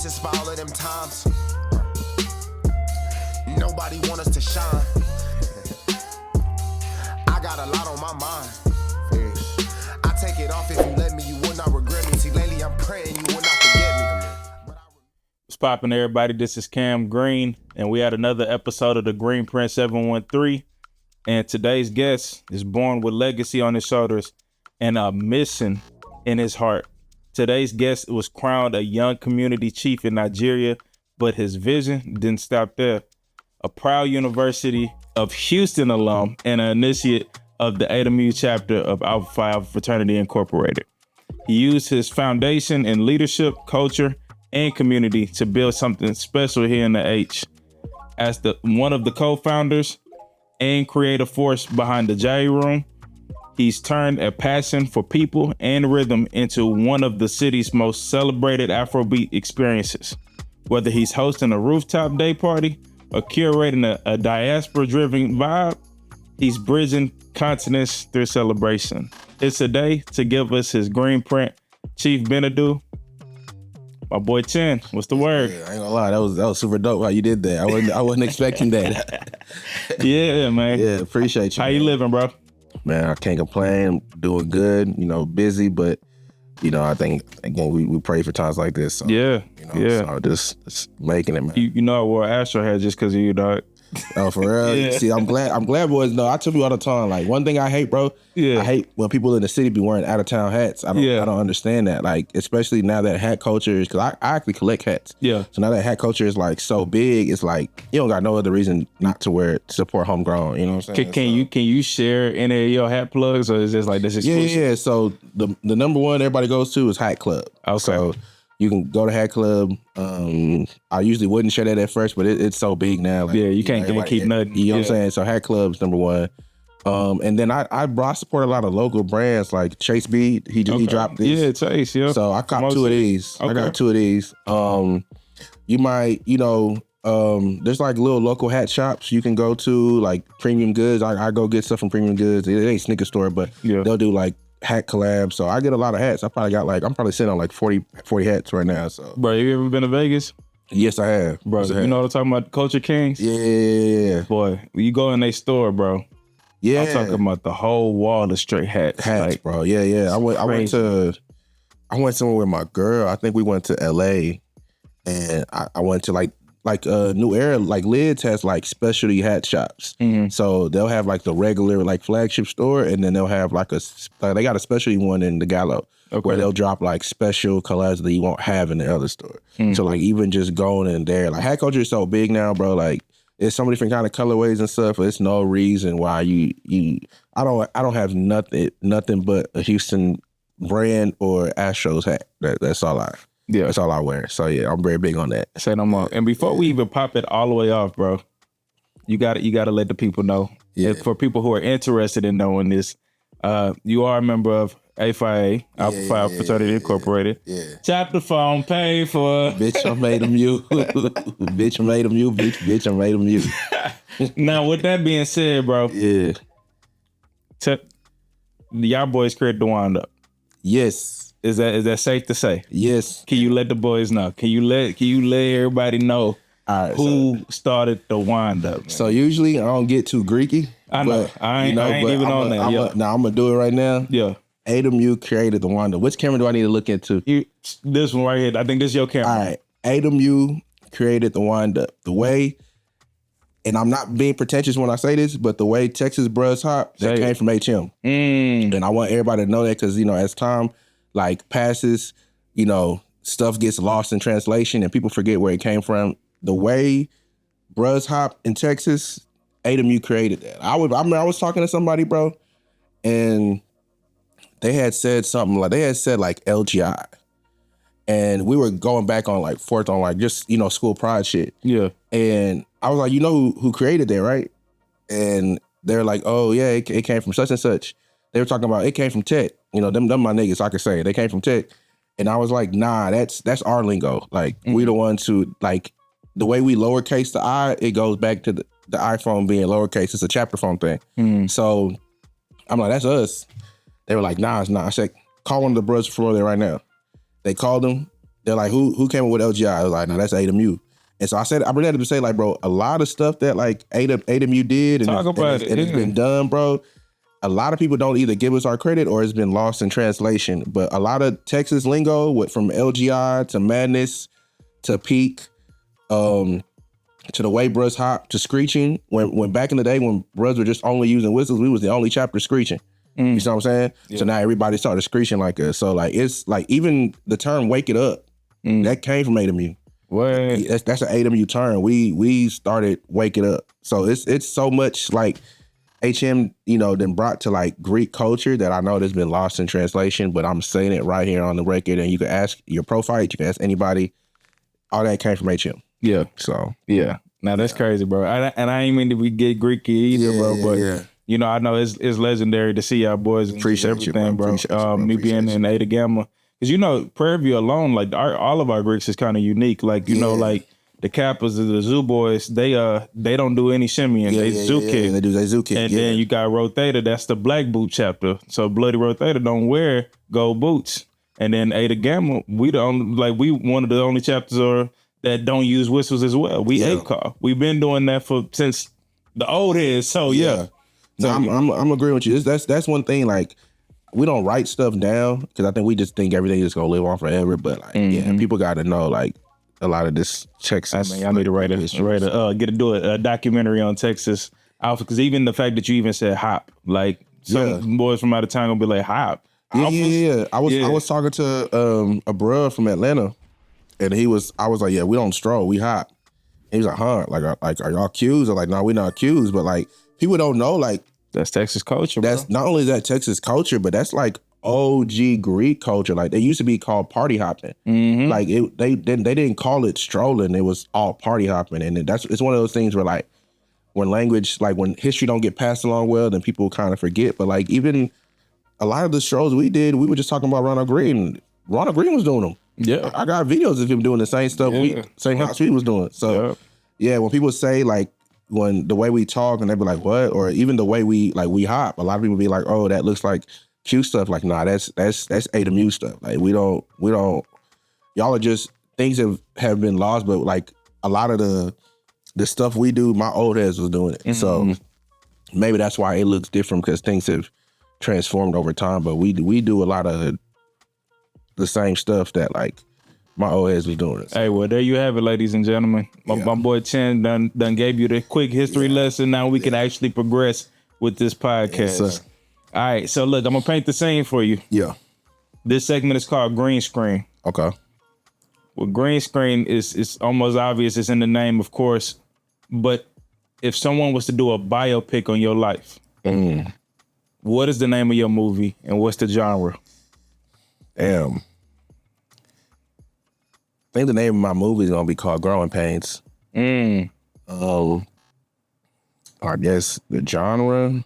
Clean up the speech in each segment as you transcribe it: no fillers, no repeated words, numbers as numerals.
precious for all of them times. Nobody want us to shine. I got a lot on my mind. I take it off if you let me, you will not regret me. See, lately I'm praying you will not forget me. What's poppin', everybody? This is Cam Green, and we had another episode of the Green Print 713. And today's guest is born with legacy on his shoulders and a mission in his heart. Today's guest was crowned a young community chief in Nigeria, but his vision didn't stop there. A proud University of Houston alum and an initiate of the AMU chapter of Alpha Phi Alpha Fraternity Incorporated. He used his foundation in leadership, culture, and community to build something special here in the H. As one of the co-founders and creative force behind the Jaiye Room, he's turned a passion for people and rhythm into one of the city's most celebrated Afrobeat experiences. Whether he's hosting a rooftop day party or curating a diaspora-driven vibe, he's bridging continents through celebration. It's a day to give us his green print, Chief Chinedu. My boy Chin, what's the word? Yeah, I ain't gonna lie, that was super dope how you did that. I wasn't expecting that. Yeah, man. Yeah, appreciate you. How you living, bro? Man, I can't complain. I'm doing good. Busy, but I think again we pray for times like this. So, Yeah. So just making it, man. You know I wore an Astro hat just because of you, dog. Oh, for real? Yeah. See, I'm glad boys know. I tell you all the time, like, one thing I hate, bro. Yeah. I hate when people in the city be wearing out of town hats. I don't understand that. Like, especially now that hat culture is, because I actually collect hats. Yeah. So now that hat culture is like so big, it's like you don't got no other reason not to wear it to support homegrown. You know what I'm saying? Can you share any of your hat plugs, or is this like this exclusive? Yeah. So the number one everybody goes to is Hat Club. Okay. So you can go to Hat Club. I usually wouldn't share that at first, but it's so big now. Like, yeah, you can't keep nothing. You know what I'm saying? So Hat Club's number one. And then I support a lot of local brands like Chase B. He dropped this. Yeah, Chase. Yeah. So I caught two of these. Okay. I got two of these. You might, there's like little local hat shops you can go to, like Premium Goods. I go get stuff from Premium Goods. It ain't sneaker store, but they'll do like hat collabs. So I get a lot of hats. I'm probably sitting on like 40 hats right now. So, bro, you ever been to Vegas? Yes, I have. Bro, yes, I have. You know what I'm talking about? Culture Kings? Yeah. Boy, you go in their store, bro. Yeah. I'm talking about the whole wall of straight hats. Hats, bro. Yeah. I went somewhere with my girl. I think we went to LA, and I went to like New Era, like Lids has like specialty hat shops. Mm-hmm. So they'll have like the regular like flagship store, and then they'll have like they got a specialty one in the Gallo where they'll drop like special collabs that you won't have in the other store. Mm-hmm. So like even just going in there, like hat culture is so big now, bro. Like there's so many different kind of colorways and stuff. It's no reason why I don't have nothing but a Houston brand or Astros hat. That's all I. Yeah, that's all I wear. So yeah, I'm very big on that. Say no more. And before we even pop it all the way off, bro, you got to let the people know. Yeah. For people who are interested in knowing this, you are a member of AFIA, Alpha Phi Alpha Fraternity Incorporated. Yeah. Chapter phone paid for. Bitch, I made them you. Bitch, I made them you. Bitch, I made them you. Now, with that being said, bro. Yeah. Y'all boys created the wind up. Yes. Is that safe to say? Yes. Can you let the boys know? Can you let everybody know who started the wind up? Man? So usually I don't get too Greeky. I know. But, I ain't even on that. Now I'm gonna do it right now. Yeah. AMU created the wind up. Which camera do I need to look into? This one right here. I think this is your camera. All right. AMU created the wind up. The way, and I'm not being pretentious when I say this, but the way Texas Bruhs Hop, that came from HM. And I want everybody to know that because, as time like passes, stuff gets lost in translation and people forget where it came from. The way Bruhs Hop in Texas, AMU created that. I was talking to somebody, bro, and they had said something like LGI. And we were going back on like forth on like just, school pride shit. Yeah. And I was like, who created that, right? And they're like, oh yeah, it came from such and such. They were talking about it came from Tech. Them my niggas, I could say. They came from Tech. And I was like, nah, that's our lingo. Like, we the ones who, like, the way we lowercase the I, it goes back to the iPhone being lowercase. It's a chapter phone thing. So I'm like, that's us. They were like, nah, it's not. I said, call one of the brothers from there right now. They called him. they're like, who came up with LGI? I was like, no, that's AWM. And so I bring that up to say, like, bro, a lot of stuff that like AWM did and it's been done, bro. A lot of people don't either give us our credit or it's been lost in translation. But a lot of Texas lingo, from LGI to Madness to Peak, to the way bruhs hop to screeching. When back in the day when bruhs were just only using whistles, we was the only chapter screeching. You see what I'm saying? Yeah. So now everybody started screeching like us. So like it's like even the term "wake it up" that came from AWM. What? That's an AWM term. We started "wake it up." So it's so much like HM, then brought to like Greek culture that I know that's been lost in translation. But I'm saying it right here on the record, and you can ask your profile, you can ask anybody. All that came from HM. Yeah. So yeah. Now that's crazy, bro. And I ain't mean to get Greeky either, bro. But I know it's legendary to see y'all boys and appreciate everything, you, bro. Bro. Me being in Eta Gamma, because Prairie View alone, like all of our Greeks is kind of unique. Like like the Kappas of the Zoo Boys, they don't do any shimmying. They zoo kick. They zoo kick. And then you got Rho Theta, that's the black boot chapter. So Bloody Rho Theta don't wear gold boots. And then Eta Gamma, we one of the only chapters that don't use whistles as well. We 8-car. We've been doing that since the old days. So So I'm agreeing with you. That's one thing. Like we don't write stuff down because I think we just think everything is gonna live on forever. But like people got to know like a lot of this Texas. I mean, y'all need to do a documentary on Texas Alpha, because even the fact that you even said hop, like some boys from out of town gonna be like hop. Yeah. I was talking to a bruh from Atlanta, and I was like, yeah, we don't stroll, we hop. He was like, huh? Like are y'all cues? I'm like, no, we're not cues, but like people don't know, like that's Texas culture. That's bro. Not only that Texas culture, but that's like OG Greek culture. Like they used to be called party hopping. Mm-hmm. Like they didn't call it strolling. It was all party hopping, and it's one of those things where like when language, like when history don't get passed along well, then people kind of forget. But like even a lot of the strolls we did, we were just talking about Ronald Green. Ronald Green was doing them. Yeah, I got videos of him doing the same stuff same house we was doing. So when people say like when the way we talk and they be like what, or even the way we hop, a lot of people be like, oh, that looks like Q stuff. Like nah, that's AWM stuff. Like we don't y'all are just things have been lost, but like a lot of the stuff we do, my old heads was doing it. Mm-hmm. So maybe that's why it looks different, because things have transformed over time. But we do a lot of the same stuff that like my old heads was doing. Hey, well, there you have it, ladies and gentlemen. My boy Chen done gave you the quick history lesson. Now we can actually progress with this podcast. Yes, all right, so look, I'm gonna paint the scene for you. Yeah. This segment is called Green Screen. Okay. Well, green screen is almost obvious. It's in the name, of course. But if someone was to do a biopic on your life, what is the name of your movie and what's the genre? Damn. I think the name of my movie is gonna be called Growing Pains. I guess the genre,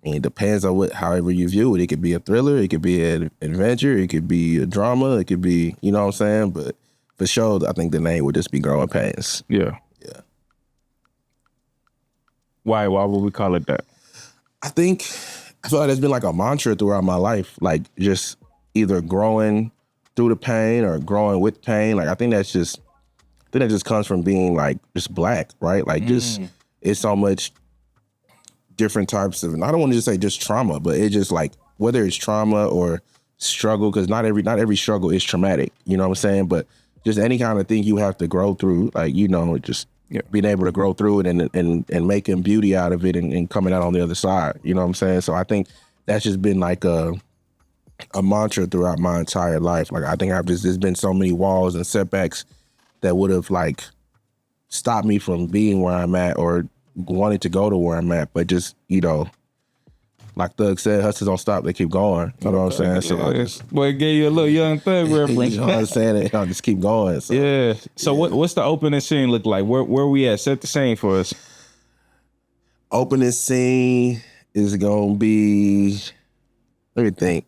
it depends on however you view it. It could be a thriller, it could be an adventure, it could be a drama, it could be, you know what I'm saying? But for sure, I think the name would just be Growing Pains. Yeah. Yeah. Why would we call it that? I feel like there's been like a mantra throughout my life, like just either growing through the pain or growing with pain. Like I think that just comes from being like just black, right? Like just it's so much different types of, and I don't want to just say just trauma, but it's just like whether it's trauma or struggle, because not every struggle is traumatic, you know what I'm saying? But just any kind of thing you have to grow through, like, just being able to grow through it and making beauty out of it and coming out on the other side, you know what I'm saying? So I think that's just been like a mantra throughout my entire life. Like I think there's been so many walls and setbacks that would have like stopped me from being where I'm at or wanting to go to where I'm at, but just, like Thug said, hustlers don't stop, they keep going. You know what I'm saying? So boy, gave you a little Young Thug reference. You know what I'm saying? I just keep going. So. Yeah. So what's the opening scene look like? Where we at? Set the scene for us. Opening scene is gonna be, let me think.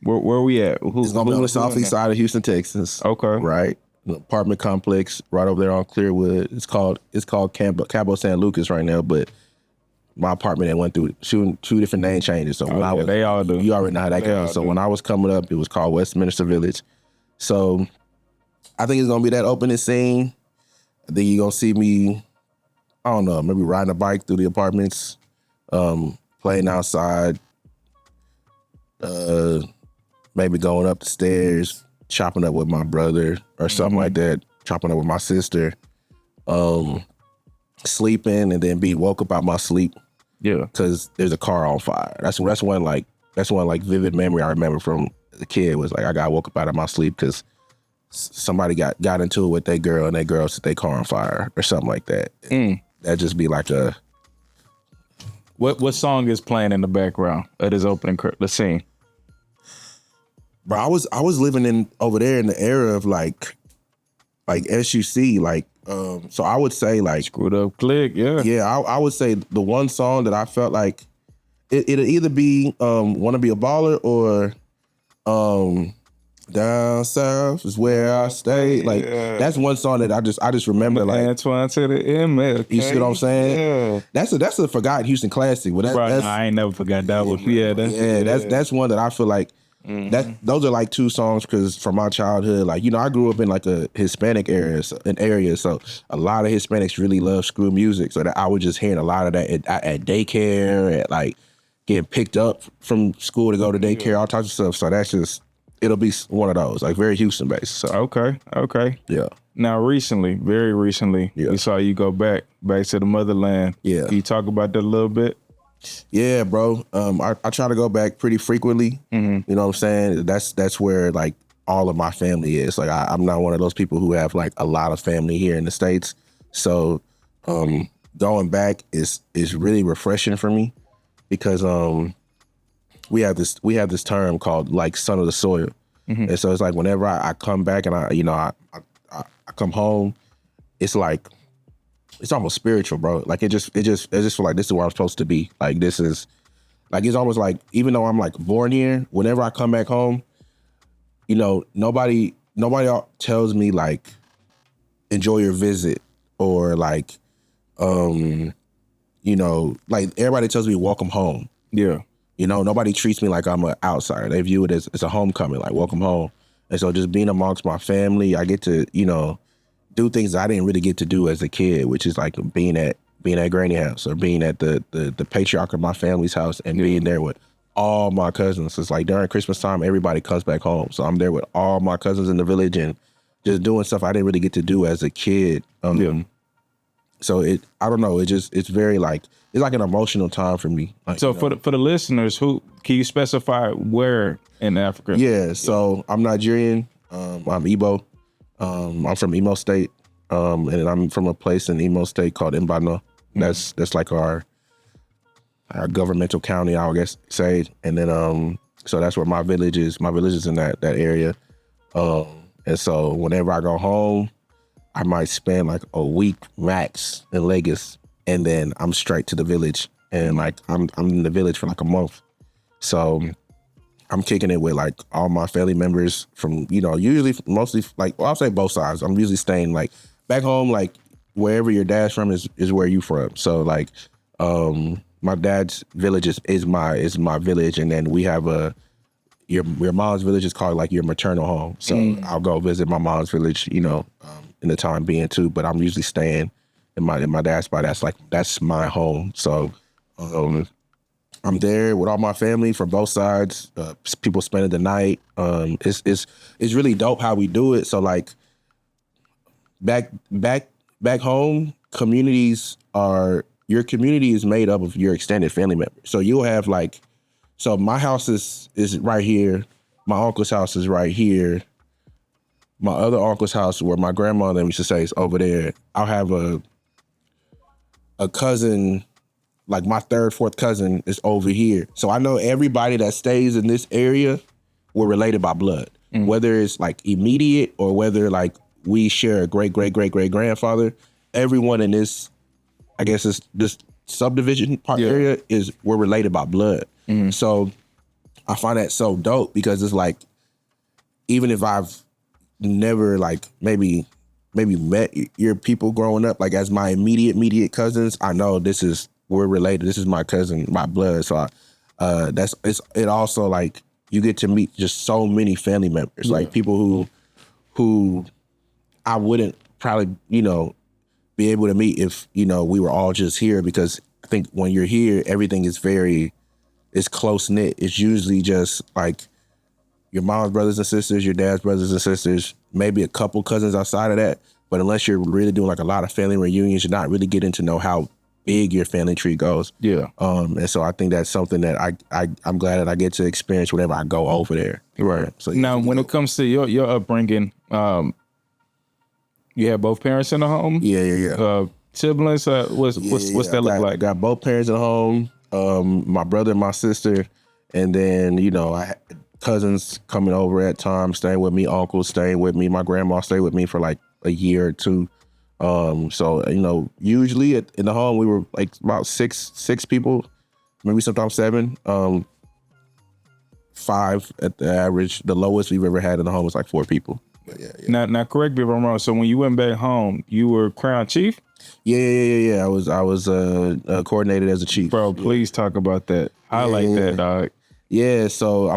Where we at? It's gonna be on the southeast side of Houston, Texas. Okay. Right. An apartment complex right over there on Clearwood. It's called Cabo San Lucas right now, but my apartment that went through two different name changes. So when they all do. You already know how that goes. So when I was coming up, it was called Westminster Village. So I think it's gonna be that opening scene. I think you're gonna see me, I don't know, maybe riding a bike through the apartments, playing outside, maybe going up the stairs, chopping up with my brother or something like that, chopping up with my sister, sleeping and then be woke up out my sleep. Yeah. Because there's a car on fire. That's one vivid memory I remember from the kid was like I got woke up out of my sleep because somebody got into it with that girl and that girl set their car on fire or something like that. That'd just be like a. What song is playing in the background of this opening the scene? Bro, I was living in over there in the era of like SUC, like so I would say like Screwed Up Click, yeah. Yeah, I would say the one song that I felt like it'll either be Wanna Be a Baller or Down South is where I stay. Like that's one song that I just remember like Antoine to the ML. You see what I'm saying? Yeah. That's a forgotten Houston classic. But that's I ain't never forgot that one. That's one that I feel like those are like two songs because from my childhood, like I grew up in like a Hispanic area, so a lot of Hispanics really love screw music. So that I was just hearing a lot of that at daycare, at like getting picked up from school to go to daycare, all types of stuff. So that's just it'll be one of those like very Houston based. So okay, yeah. Now very recently, we saw you go back to the motherland. Yeah, can you talk about that a little bit? Yeah, bro. I try to go back pretty frequently. You know what I'm saying? That's where like all of my family is. Like I'm not one of those people who have like a lot of family here in the States. So going back is really refreshing for me because we have this term called like son of the soil. And so it's like whenever I come back and I come home, it's like it's almost spiritual, bro. Like it just feel like this is where I'm supposed to be. Like this is like it's almost like even though I'm like born here, whenever I come back home, nobody tells me like enjoy your visit or like like everybody tells me welcome home. Yeah. Nobody treats me like I'm an outsider. They view it as a homecoming, like welcome home. And so just being amongst my family, I get to, do things I didn't really get to do as a kid, which is like being at Granny house or being at the patriarch of my family's house and being there with all my cousins. It's like during Christmas time, everybody comes back home. So I'm there with all my cousins in the village and just doing stuff I didn't really get to do as a kid. So I don't know. It's very like, it's like an emotional time for me. Like, so for the listeners, who can you specify where in Africa? Yeah. So I'm Nigerian. I'm Igbo. I'm from Imo State, and I'm from a place in Imo State called Mbano. That's like our governmental county, I would guess say. And then so that's where my village is. My village is in that area. And so whenever I go home, I might spend like a week max in Lagos, and then I'm straight to the village. And like I'm in the village for like a month. So I'm kicking it with like all my family members from, usually mostly like, well, I'll say both sides. I'm usually staying like back home, like wherever your dad's from is where you from. So like my dad's village is my village. And then we have your mom's village is called like your maternal home. So I'll go visit my mom's village, in the time being too. But I'm usually staying in my dad's spot. That's my home. So I'm there with all my family from both sides. People spending the night. It's really dope how we do it. So like back home, your community is made up of your extended family members. So you'll have like, so my house is right here. My uncle's house is right here. My other uncle's house, where my grandmother used to say, is over there. I'll have a cousin. Like my third, fourth cousin is over here. So I know everybody that stays in this area, we're related by blood. Whether it's like immediate or whether like we share a great grandfather, everyone in this, I guess it's this subdivision part area we're related by blood. So I find that so dope because it's like, even if I've never like maybe met your people growing up, like as my immediate cousins, I know we're related. This is my cousin, my blood. So it also like you get to meet just so many family members, like people who who I wouldn't probably, be able to meet if, we were all just here, because I think when you're here, everything is it's close knit. It's usually just like your mom's brothers and sisters, your dad's brothers and sisters, maybe a couple cousins outside of that. But unless you're really doing like a lot of family reunions, you're not really getting to know how big your family tree goes. Yeah. And so I think that's something that I'm glad that I get to experience whenever I go over there. Right. So now, when it comes to your upbringing, you have both parents in the home? Yeah. Siblings? What's that look like? Got both parents at home. My brother and my sister, and then I had cousins coming over at times, staying with me, uncles staying with me, my grandma stayed with me for like a year or two. So usually in the home we were like about six people, maybe sometimes seven. 5 at the average. The lowest we've ever had in the home was like 4 people. Yeah. Now, correct me if I'm wrong. So when you went back home, you were Crown Chief? Yeah. I was coordinated as a chief. Bro, please talk about that. Highlight that, dog. Yeah, so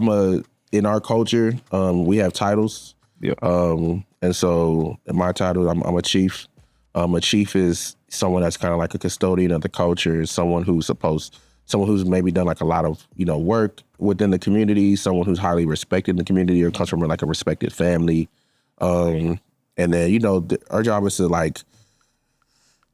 in our culture, we have titles. Yeah. And so in my title, I'm a chief. A chief is someone that's kind of like a custodian of the culture, someone who's maybe done like a lot of, work within the community, someone who's highly respected in the community or comes from like a respected family. And then, our job is to like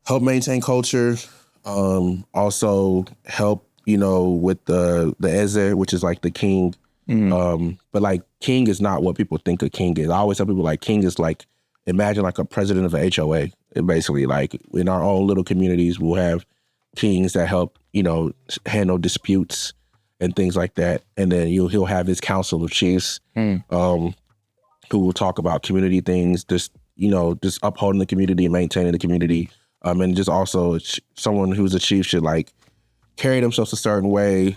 help maintain culture, also help, with the Eze, which is like the king. But like king is not what people think a king is. I always tell people like king is like, imagine like a president of an HOA. It basically like in our own little communities, we'll have kings that help, handle disputes and things like that. And then he'll have his council of chiefs, who will talk about community things, just upholding the community and maintaining the community. And just also someone who's a chief should like carry themselves a certain way,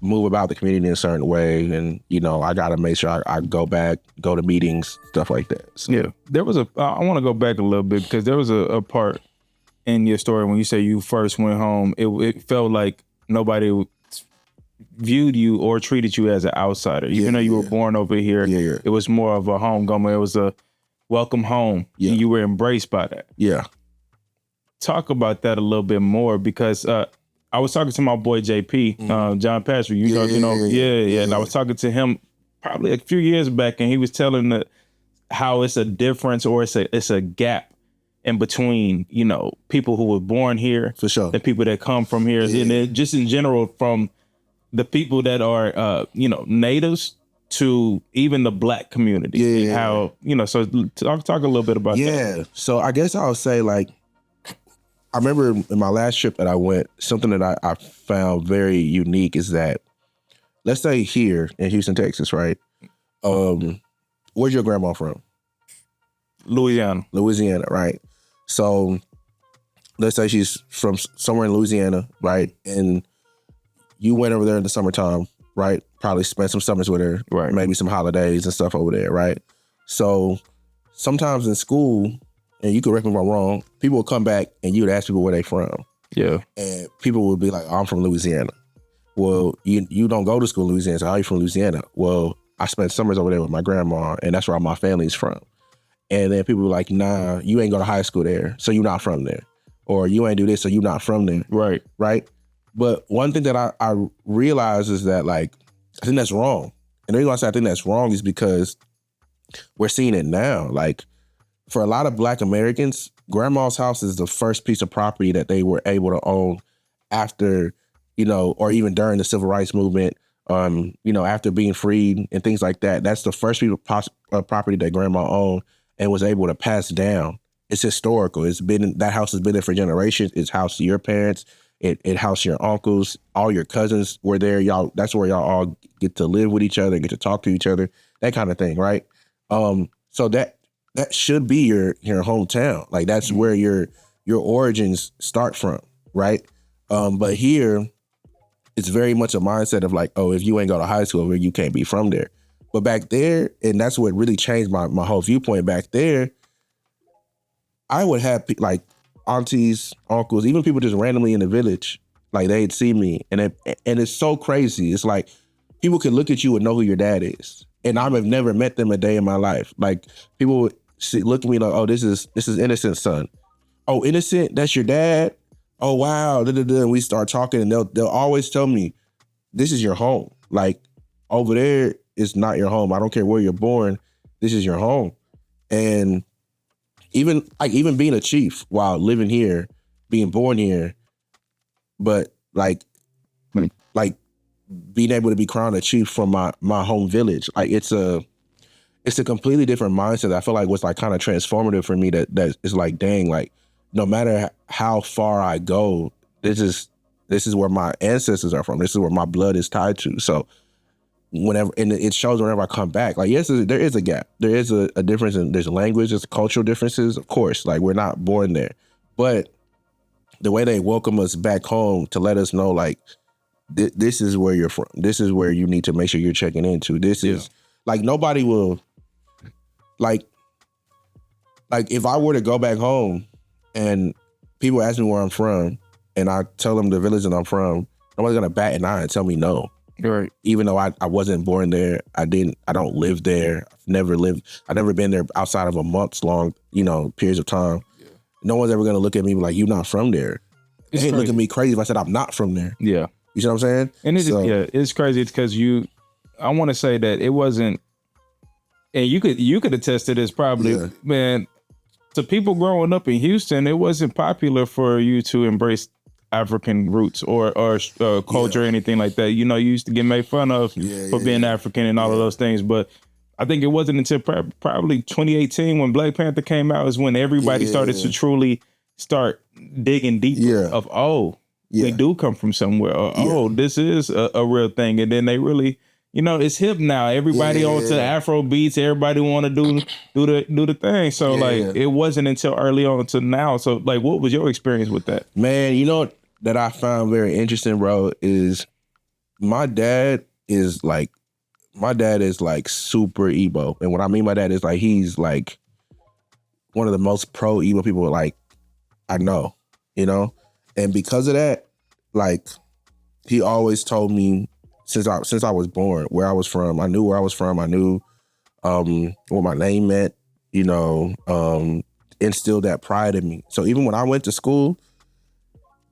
move about the community in a certain way. And, I got to make sure I go to meetings, stuff like that. So. Yeah. I want to go back a little bit because there was a part in your story when you say you first went home, it felt like nobody viewed you or treated you as an outsider. Even though you were born over here, it was more of a homegoing. It was a welcome home. Yeah. And you were embraced by that. Yeah. Talk about that a little bit more because I was talking to my boy JP, John Patrick. And I was talking to him probably a few years back, and he was telling how it's a difference or it's a gap in between, people who were born here, for sure, the people that come from here, and then just in general from the people that are, natives to even the Black community. How, so talk a little bit about that. Yeah. So I guess I would say like, I remember in my last trip that I went, something that I found very unique is that, let's say here in Houston, Texas, right? Where's your grandma from? Louisiana, right? So let's say she's from somewhere in Louisiana, right? And you went over there in the summertime, right? Probably spent some summers with her, right? Maybe some holidays and stuff over there, right? So sometimes in school, and you can correct me if I'm wrong, people will come back and you would ask people where they from. Yeah. And people would be like, I'm from Louisiana. Well, you don't go to school in Louisiana, so how are you from Louisiana? Well, I spent summers over there with my grandma, and that's where all my family's from. And then people were like, nah, you ain't go to high school there, so you're not from there. Or you ain't do this, so you're not from there. Right. Right? But one thing that I realize is that, like, I think that's wrong. And the reason why I say I think that's wrong is because we're seeing it now. Like, for a lot of Black Americans, grandma's house is the first piece of property that they were able to own after, or even during the civil rights movement, after being freed and things like that. That's the first piece of property that grandma owned and was able to pass down. It's historical. That house has been there for generations. It's housed your parents. It housed your uncles. All your cousins were there. That's where y'all all get to live with each other, get to talk to each other, that kind of thing, right? So that should be your hometown. Like that's where your origins start from, right? But here, it's very much a mindset of like, oh, if you ain't go to high school, you can't be from there. But back there, and that's what really changed my whole viewpoint back there, I would have like aunties, uncles, even people just randomly in the village, like they'd see me. And it's so crazy. It's like people could look at you and know who your dad is. And I have never met them a day in my life. Like people look at me like, oh, this is Innocent son. Oh, Innocent, that's your dad? Oh wow. And we start talking and they'll always tell me, this is your home. Like over there is not your home. I don't care where you're born, this is your home. And even being a chief while living here, being born here, but like being able to be crowned a chief from my home village, like it's a completely different mindset that I feel like was like kind of transformative for me. That is like, dang, like no matter how far I go, this is where my ancestors are from. This is where my blood is tied to. So whenever, and it shows whenever I come back, like, yes, there is a gap. There is a difference in, there's language, there's cultural differences, of course, like we're not born there. But the way they welcome us back home to let us know, like, this is where you're from. This is where you need to make sure you're checking into. This is, like, nobody will, like if I were to go back home and people ask me where I'm from and I tell them the village that I'm from, nobody's gonna bat an eye and tell me no. Right. Even though I wasn't born there, I don't live there. I've never been there outside of a month's long, periods of time. Yeah. No one's ever gonna look at me like, you're not from there. They ain't look at me crazy if I said I'm not from there. Yeah. You see what I'm saying? And it's crazy. It's because I want to say that it wasn't, and you could attest to this probably, man, to people growing up in Houston, it wasn't popular for you to embrace African roots or culture or anything like that. You used to get made fun of for being African and all of those things. But I think it wasn't until probably 2018 when Black Panther came out is when everybody started to truly start digging deeper of, we do come from somewhere. Or, this is a real thing. And then they really, it's hip now. Everybody on to Afro beats. Everybody want to do the thing. So it wasn't until early on to now. So like, what was your experience with that? Man, that I found very interesting, bro, is my dad is like super Igbo. And what I mean by that is like, he's like one of the most pro Igbo people like I know, and because of that, like he always told me since I was born where I was from. I knew where I was from. I knew what my name meant, instilled that pride in me. So even when I went to school,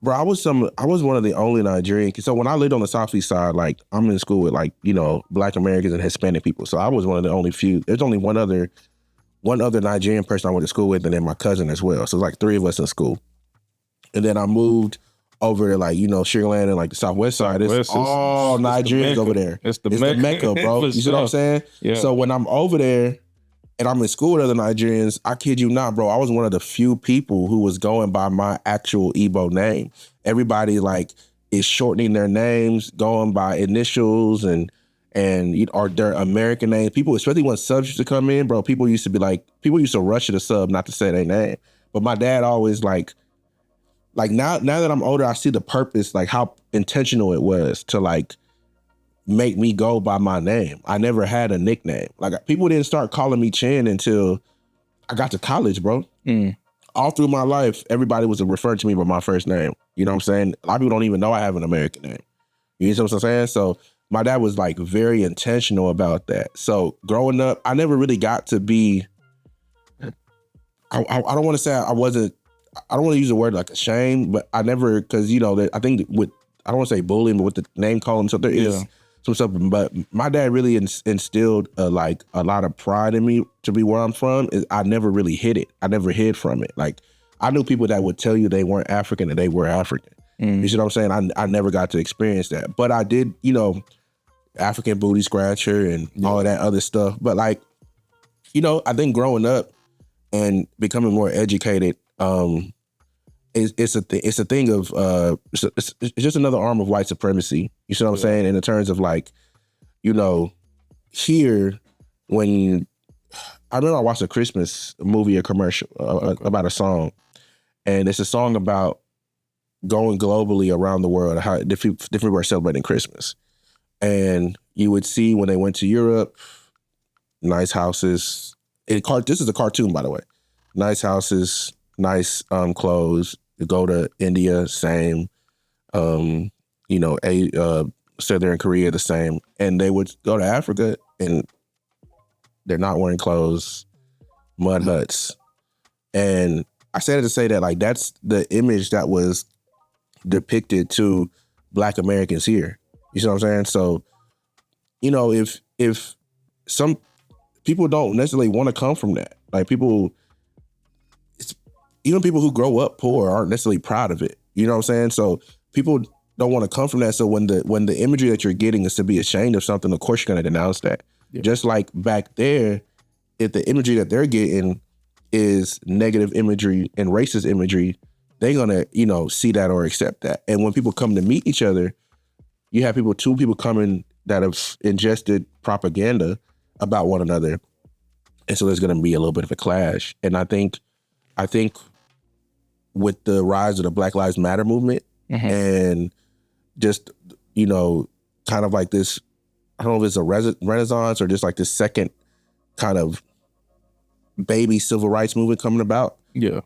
bro, I was one of the only Nigerian. So when I lived on the Southeast side, like I'm in school with like, Black Americans and Hispanic people. So I was one of the only few. There's only one other Nigerian person I went to school with, and then my cousin as well. So like 3 of us in school. And then I moved over to like, Sugar Land and like the Southwest side. It's all Nigerians over there. It's the Mecca, bro. You see what I'm saying? Yeah. So when I'm over there and I'm in school with other Nigerians, I kid you not, bro, I was one of the few people who was going by my actual Igbo name. Everybody like is shortening their names, going by initials and or their American names. People, especially when subs used to come in, bro, people used to rush to the sub not to say their name. But my dad always like now that I'm older, I see the purpose, like how intentional it was to like make me go by my name. I never had a nickname. Like people didn't start calling me Chin until I got to college, bro. All through my life, everybody was referring to me by my first name. You know what I'm saying? A lot of people don't even know I have an American name. You know what I'm saying? So my dad was like very intentional about that. So growing up, I never really got to be, I don't want to say I wasn't, I don't want to use the word like ashamed, but I never, because, I think I don't want to say bullying, but with the name calling, so there is some stuff. But my dad really instilled a lot of pride in me to be where I'm from. I never really hid it. I never hid from it. Like I knew people that would tell you they weren't African and they were African. You see what I'm saying? I never got to experience that, but I did, African booty scratcher and all of that other stuff. But like, I think growing up and becoming more educated, it's a thing of it's just another arm of white supremacy. You see what I'm saying? In the terms of like, here when I remember I watched a Christmas movie, a commercial about a song, and it's a song about going globally around the world, how different people are celebrating Christmas. And you would see when they went to Europe, nice houses. This is a cartoon, by the way. Nice houses, nice clothes. You go to India, same. So they're in Korea, the same. And they would go to Africa and they're not wearing clothes. mud huts. And I said it to say that like that's the image that was depicted to Black Americans here. You see what I'm saying? So, you know, if some people don't necessarily want to come from that, like even people who grow up poor aren't necessarily proud of it. You know what I'm saying? So people don't want to come from that. So when the imagery that you're getting is to be ashamed of something, of course you're going to denounce that. Yeah. Just like back there, if the imagery that they're getting is negative imagery and racist imagery, they're going to, you know, see that or accept that. And when people come to meet each other, you have two people coming that have ingested propaganda about one another. And so there's going to be a little bit of a clash. And I think with the rise of the Black Lives Matter movement and just, you know, kind of like this, I don't know if it's a renaissance or just like this second kind of baby civil rights movement coming about. Yeah.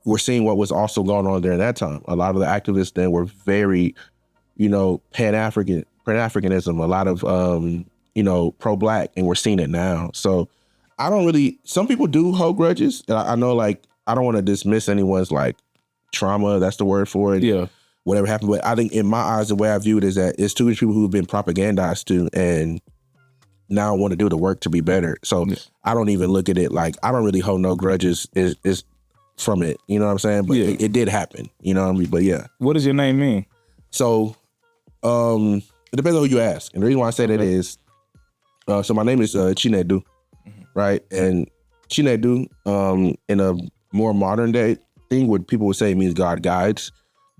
We're seeing what was also going on during that time. A lot of the activists then were very, you know, Pan-Africanism, a lot of, you know, pro-Black, and we're seeing it now. So some people do hold grudges. And I know, like, I don't want to dismiss anyone's, like, trauma. That's the word for it. Yeah. Whatever happened. But I think in my eyes, the way I view it is that it's too many people who've been propagandized to and now want to do the work to be better. So I don't even look at it like, I don't really hold no grudges is from it. You know what I'm saying? But it did happen. You know what I mean? But yeah. What does your name mean? So it depends on who you ask. And the reason why I say that is, so my name is Chinedu, right? And Chinedu, in a more modern day thing, what people would say means God guides.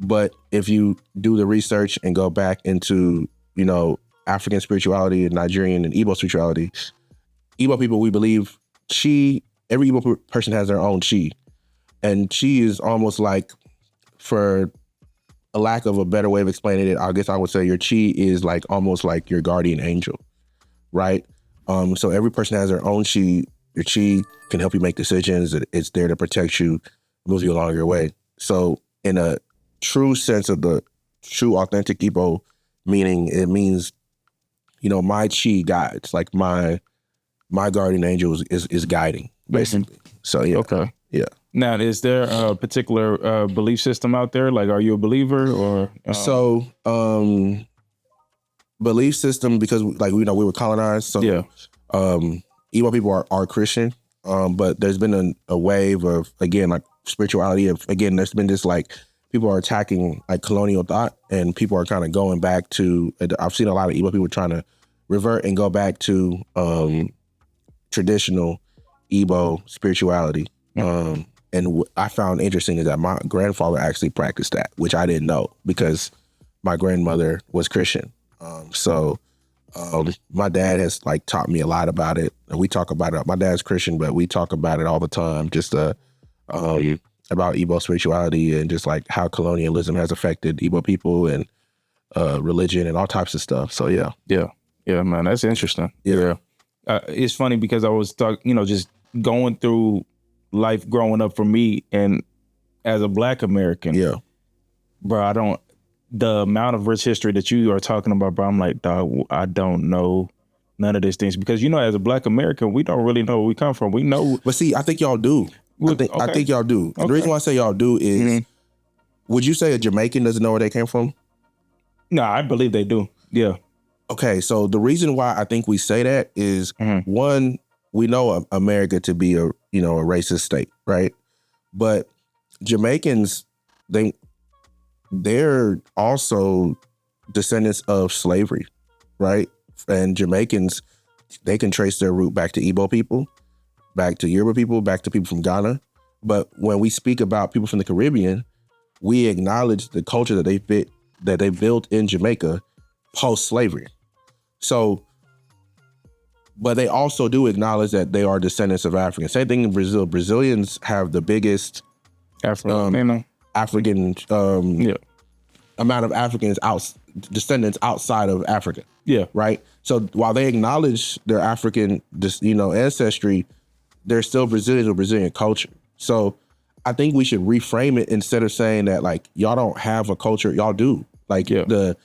But if you do the research and go back into, you know, African spirituality and Nigerian and Igbo spirituality, Igbo people, we believe every Igbo person has their own chi. And chi is almost like, for a lack of a better way of explaining it, I guess I would say your chi is like almost like your guardian angel, right? So every person has their own chi. Your chi can help you make decisions. It's there to protect you, move you along your way. So in a true sense of the true authentic Igbo meaning, it means, you know, my chi guides, like my guardian angel is guiding, basically. So yeah. Okay. Yeah. Now, is there a particular belief system out there? Like, are you a believer or? So, belief system, because like, you know, we were colonized. So yeah. Igbo people are Christian, but there's been a wave of, again, like spirituality there's been this like, people are attacking like colonial thought, and people are kind of going back to, I've seen a lot of Igbo people trying to revert and go back to traditional Igbo spirituality. And what I found interesting is that my grandfather actually practiced that, which I didn't know because my grandmother was Christian. So my dad has like taught me a lot about it. And we talk about it. My dad's Christian, but we talk about it all the time, just about Igbo spirituality and just like how colonialism has affected Igbo people and religion and all types of stuff. So yeah. Yeah, man, that's interesting. Yeah. It's funny because I was just going through life growing up for me, and as a Black American, bro, the amount of rich history that you are talking about, bro, I'm like, dog, I don't know none of these things, because, you know, as a Black American, we don't really know where we come from. We know. But see, I think y'all do. I think y'all do. Okay. The reason why I say y'all do is, would you say a Jamaican doesn't know where they came from? No, I believe they do. Yeah. Okay, so the reason why I think we say that is, one, we know America to be a racist state, right? But Jamaicans, they're also descendants of slavery, right? And Jamaicans, they can trace their root back to Igbo people, back to Yoruba people, back to people from Ghana. But when we speak about people from the Caribbean, we acknowledge the culture that they built in Jamaica post-slavery. So, but they also do acknowledge that they are descendants of Africans. Same thing in Brazil. Brazilians have the biggest African amount of descendants outside of Africa. Yeah. Right. So while they acknowledge their African, ancestry, they're still Brazilians with Brazilian culture. So I think we should reframe it instead of saying that like y'all don't have a culture. Y'all do. Like the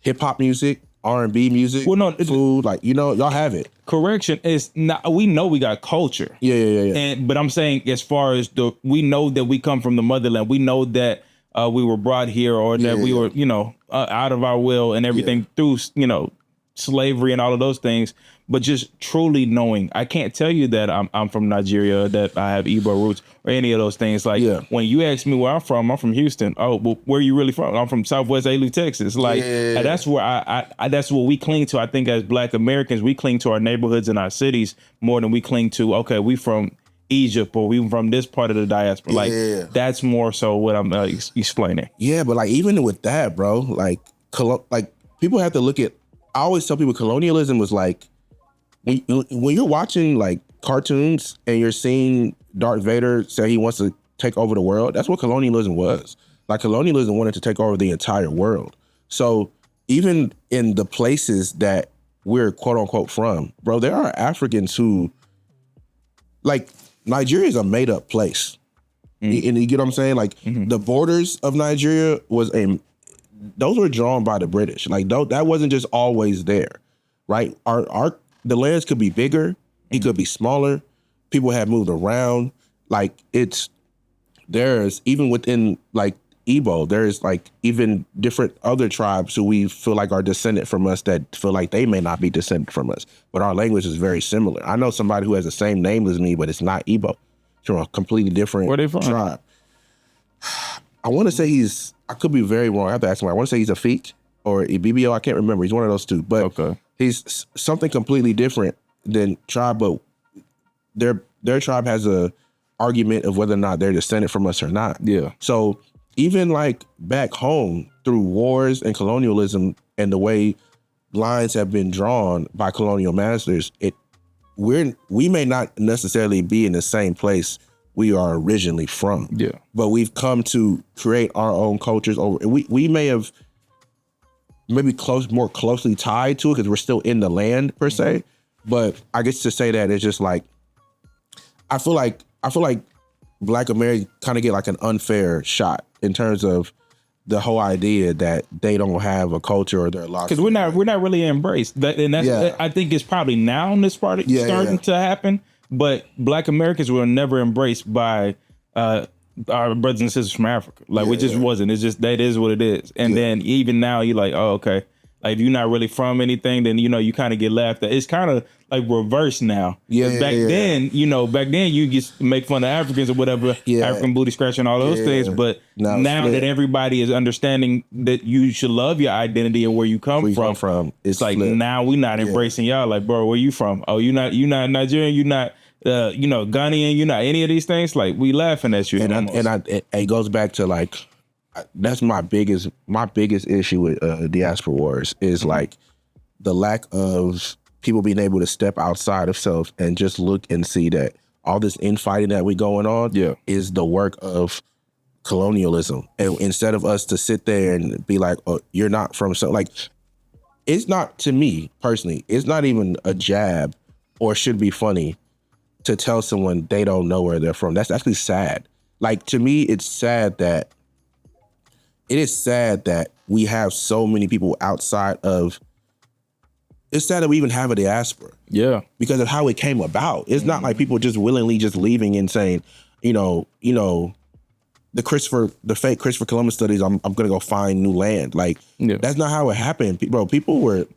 hip hop music R&B music, food, like, you know, y'all have it. Correction is not. We know we got culture. Yeah. But I'm saying, as far as we know that we come from the motherland. We know that we were brought here, or that we were, you know, out of our will and everything through, you know, slavery and all of those things. But just truly knowing, I can't tell you that I'm from Nigeria, that I have Igbo roots, or any of those things. Like when you ask me where I'm from Houston. Oh, well, where are you really from? I'm from Southwest Aley, Texas. Like and that's where I that's what we cling to. I think as Black Americans, we cling to our neighborhoods and our cities more than we cling to, okay, we from Egypt, or we from this part of the diaspora. Like that's more so what I'm explaining. Yeah, but like even with that, bro, like people have to look at. I always tell people colonialism was like when you're watching like cartoons and you're seeing Darth Vader say he wants to take over the world. That's what colonialism was. Like colonialism wanted to take over the entire world. So even in the places that we're quote unquote from, bro, there are Africans who like Nigeria is a made up place. And you get what I'm saying? Like the borders of Nigeria those were drawn by the British. Like that wasn't just always there, right? The lands could be bigger, it could be smaller. People have moved around. Like there's even within like Igbo, there's like even different other tribes who we feel like are descendant from us that feel like they may not be descendant from us, but our language is very similar. I know somebody who has the same name as me, but it's not Igbo. It's from a completely different Where they from? Tribe. I want to say I could be very wrong. I have to ask him. I want to say he's a Feek or a BBO. I can't remember. He's one of those two. But he's something completely different than tribe. But their tribe has a argument of whether or not they're descended from us or not. Yeah. So even like back home through wars and colonialism and the way lines have been drawn by colonial masters, we may not necessarily be in the same place we are originally from. Yeah. But we've come to create our own cultures over. We may have maybe more closely tied to it because we're still in the land per se. But I guess to say that it's just like I feel like Black Americans kind of get like an unfair shot in terms of the whole idea that they don't have a culture or they're lost. Because we're not really embraced. And that's I think it's probably now in this part starting to happen. But Black Americans were never embraced by our brothers and sisters from Africa. Like we just wasn't. It's just that is what it is. And then even now you're like, oh, okay. Like if you're not really from anything, then you kind of get laughed at. It's kind of like reversed now. Then, back then you just make fun of Africans or whatever, African booty scratching, all those things. But now that everybody is understanding that you should love your identity and where you come from, it's like now we not embracing y'all. Like, bro, where you from? Oh, you not Nigerian? You not Ghanaian? You not any of these things? Like we laughing at you. It goes back to like that's my biggest issue with diaspora wars is like the lack of people being able to step outside of self and just look and see that all this infighting that we going on is the work of colonialism. And instead of us to sit there and be like, oh, you're not from so like it's not, to me personally, it's not even a jab or should be funny to tell someone they don't know where they're from. That's actually sad. Like to me, it is sad that we have so many people outside of. It's sad that we even have a diaspora. Yeah. Because of how it came about. It's not like people just willingly just leaving and saying, the fake Christopher Columbus studies, I'm gonna go find new land. Like that's not how it happened. Bro,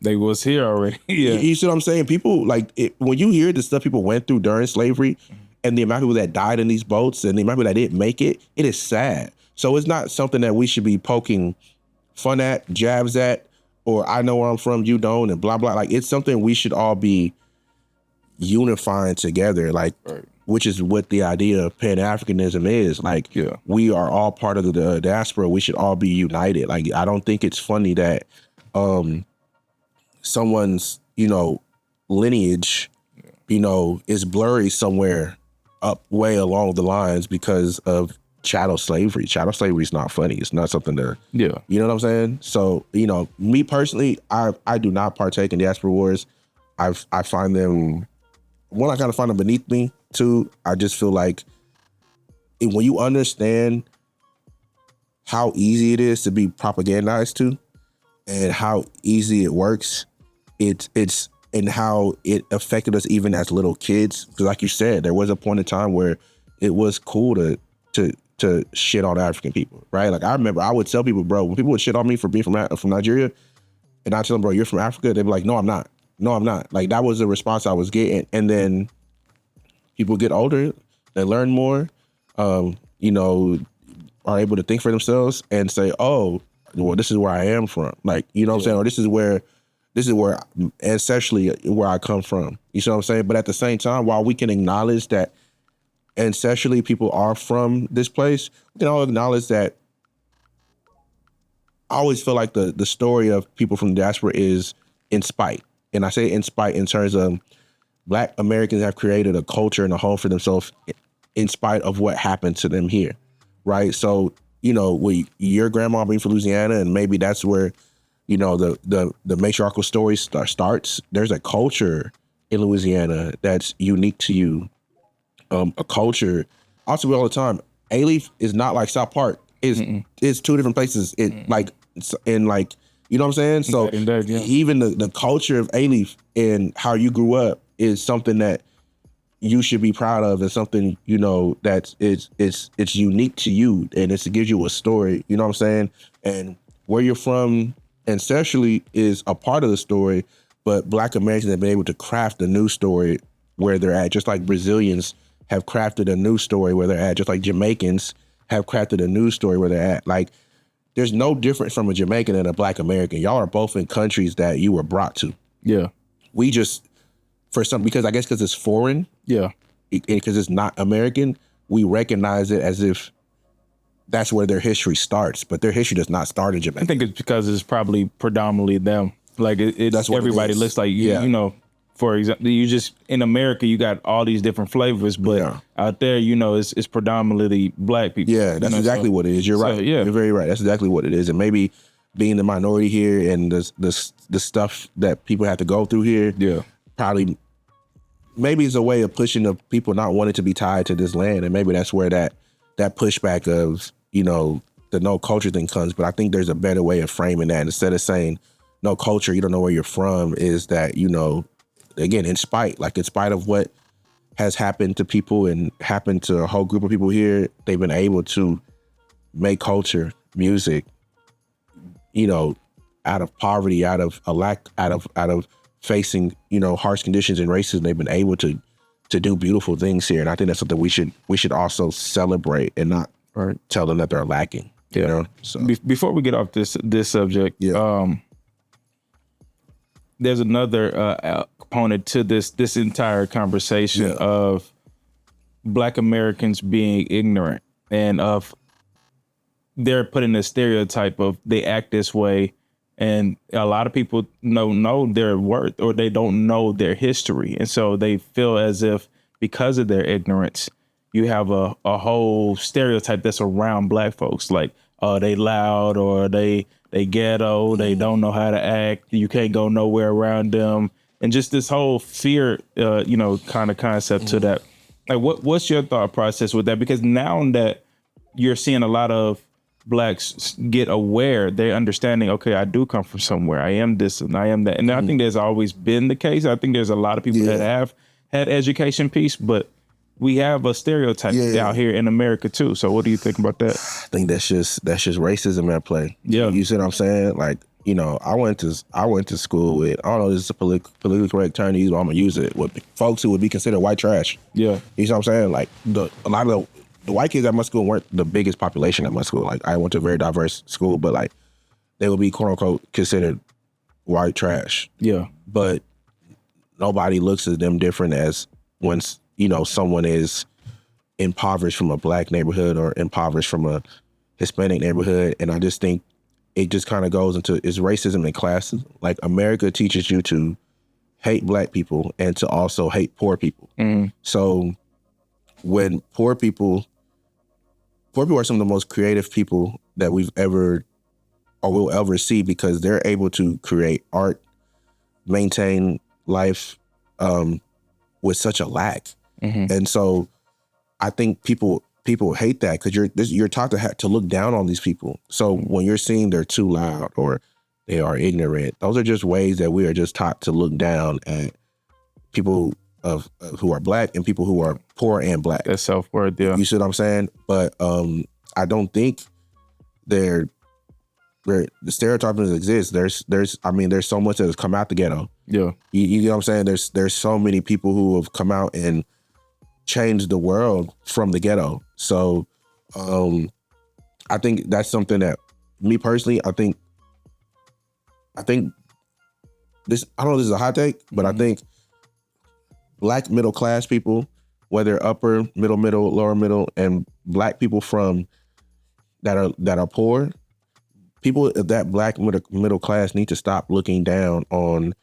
they was here already. You see what I'm saying? People like when you hear the stuff people went through during slavery and the amount of people that died in these boats and the amount of people that didn't make it, it is sad. So it's not something that we should be poking fun at, jabs at, or I know where I'm from, you don't, and blah, blah. Like, it's something we should all be unifying together, like, which is what the idea of Pan-Africanism is. Like, we are all part of the diaspora. We should all be united. Like, I don't think it's funny that someone's, lineage, is blurry somewhere up way along the lines because of chattel slavery. Chattel slavery is not funny. It's not something to, you know what I'm saying? So, me personally, I do not partake in diaspora wars. I find them, one, I kind of find them beneath me. Two, I just feel like when you understand how easy it is to be propagandized to, and how easy it works. It's and how it affected us even as little kids. Because like you said, there was a point in time where it was cool to shit on African people, right? Like I remember I would tell people, bro, when people would shit on me for being from Nigeria, and I tell them, bro, you're from Africa, they'd be like, no, I'm not. No, I'm not. Like that was the response I was getting. And then people get older, they learn more, you know, are able to think for themselves and say, oh, well, this is where I am from. Like, you know what I'm saying? Or this is where ancestrally where I come from. You see what I'm saying? But at the same time, while we can acknowledge that ancestrally people are from this place, we can all acknowledge that I always feel like the story of people from the diaspora is in spite. And I say in spite in terms of Black Americans have created a culture and a home for themselves in spite of what happened to them here, right? So, you know, your grandma being from Louisiana, and maybe that's where, you know, the matriarchal story starts. There's a culture in Louisiana that's unique to you. A culture. I tell you all the time, A-Leaf is not like South Park. It's two different places. You know what I'm saying? So Indeed, yeah. even the culture of A-Leaf and how you grew up is something that you should be proud of, and something, you know, that's it's unique to you, and it gives you a story. You know what I'm saying? And where you're from ancestrally is a part of the story, but Black Americans have been able to craft a new story where they're at, just like Brazilians have crafted a new story where they're at, just like Jamaicans have crafted a new story where they're at. Like, there's no difference from a Jamaican and a Black American. Y'all are both in countries that you were brought to. Yeah. We just, because it's foreign. Yeah. Because it's not American, we recognize it as if that's where their history starts, but their history does not start in Jamaica. I think it's because it's probably predominantly them. Like That's what everybody looks like you. Yeah. You know, for example, you just in America you got all these different flavors, but out there, you know, it's predominantly Black people. Yeah, that's exactly what it is. You're right. Yeah, you're very right. That's exactly what it is. And maybe being the minority here and the stuff that people have to go through here, probably maybe it's a way of pushing the people not wanting to be tied to this land, and maybe that's where that pushback of, you know, the no culture thing comes. But I think there's a better way of framing that. Instead of saying no culture, you don't know where you're from, is that, you know, again, in spite of what has happened to people and happened to a whole group of people here, they've been able to make culture, music, you know, out of poverty, out of a lack, out of facing, you know, harsh conditions and racism. They've been able to do beautiful things here, and I think that's something we should also celebrate and not tell them that they're lacking. Yeah. You know. So before we get off this subject, there's another component to this entire conversation of Black Americans being ignorant, and of they're putting a stereotype of they act this way, and a lot of people don't know their worth, or they don't know their history, and so they feel as if because of their ignorance, you have a whole stereotype that's around Black folks, like, oh, they loud, or they ghetto, they don't know how to act, you can't go nowhere around them, and just this whole fear, you know, kind of concept to that. Like, what's your thought process with that? Because now that you're seeing a lot of Blacks get aware, they're understanding, okay, I do come from somewhere, I am this and I am that. And I think there's always been the case. I think there's a lot of people that have had education piece, but we have a stereotype out here in America too. So what do you think about that? I think that's just racism at play. Yeah. You see what I'm saying? Like, you know, I went to school with, I don't know if this is a politically correct term to use, but I'm gonna use it, with folks who would be considered white trash. Yeah. You see what I'm saying? Like, a lot of the white kids at my school weren't the biggest population at my school. Like, I went to a very diverse school, but like, they would be quote unquote considered white trash. Yeah. But nobody looks at them different as once, you know, someone is impoverished from a Black neighborhood or impoverished from a Hispanic neighborhood. And I just think it just kind of goes into, it's racism and classes. Like, America teaches you to hate Black people and to also hate poor people. So when poor people are some of the most creative people that we've ever or will ever see, because they're able to create art, maintain life with such a lack. And so I think people hate that, because you're taught to look down on these people. So when you're seeing they're too loud, or they are ignorant. Those are just ways that we are just taught to look down at people who are black and people who are poor and black. That's self-worth, yeah. You see what I'm saying? But I don't think the stereotyping exists. There's so much that has come out the ghetto. Yeah. You know what I'm saying? There's so many people who have come out and changed the world from the ghetto. So I think that's something that me personally, I think this, I don't know if this is a hot take, but I think black middle class people, whether upper, middle, lower middle, and black people from that are poor, people of that black middle class need to stop looking down on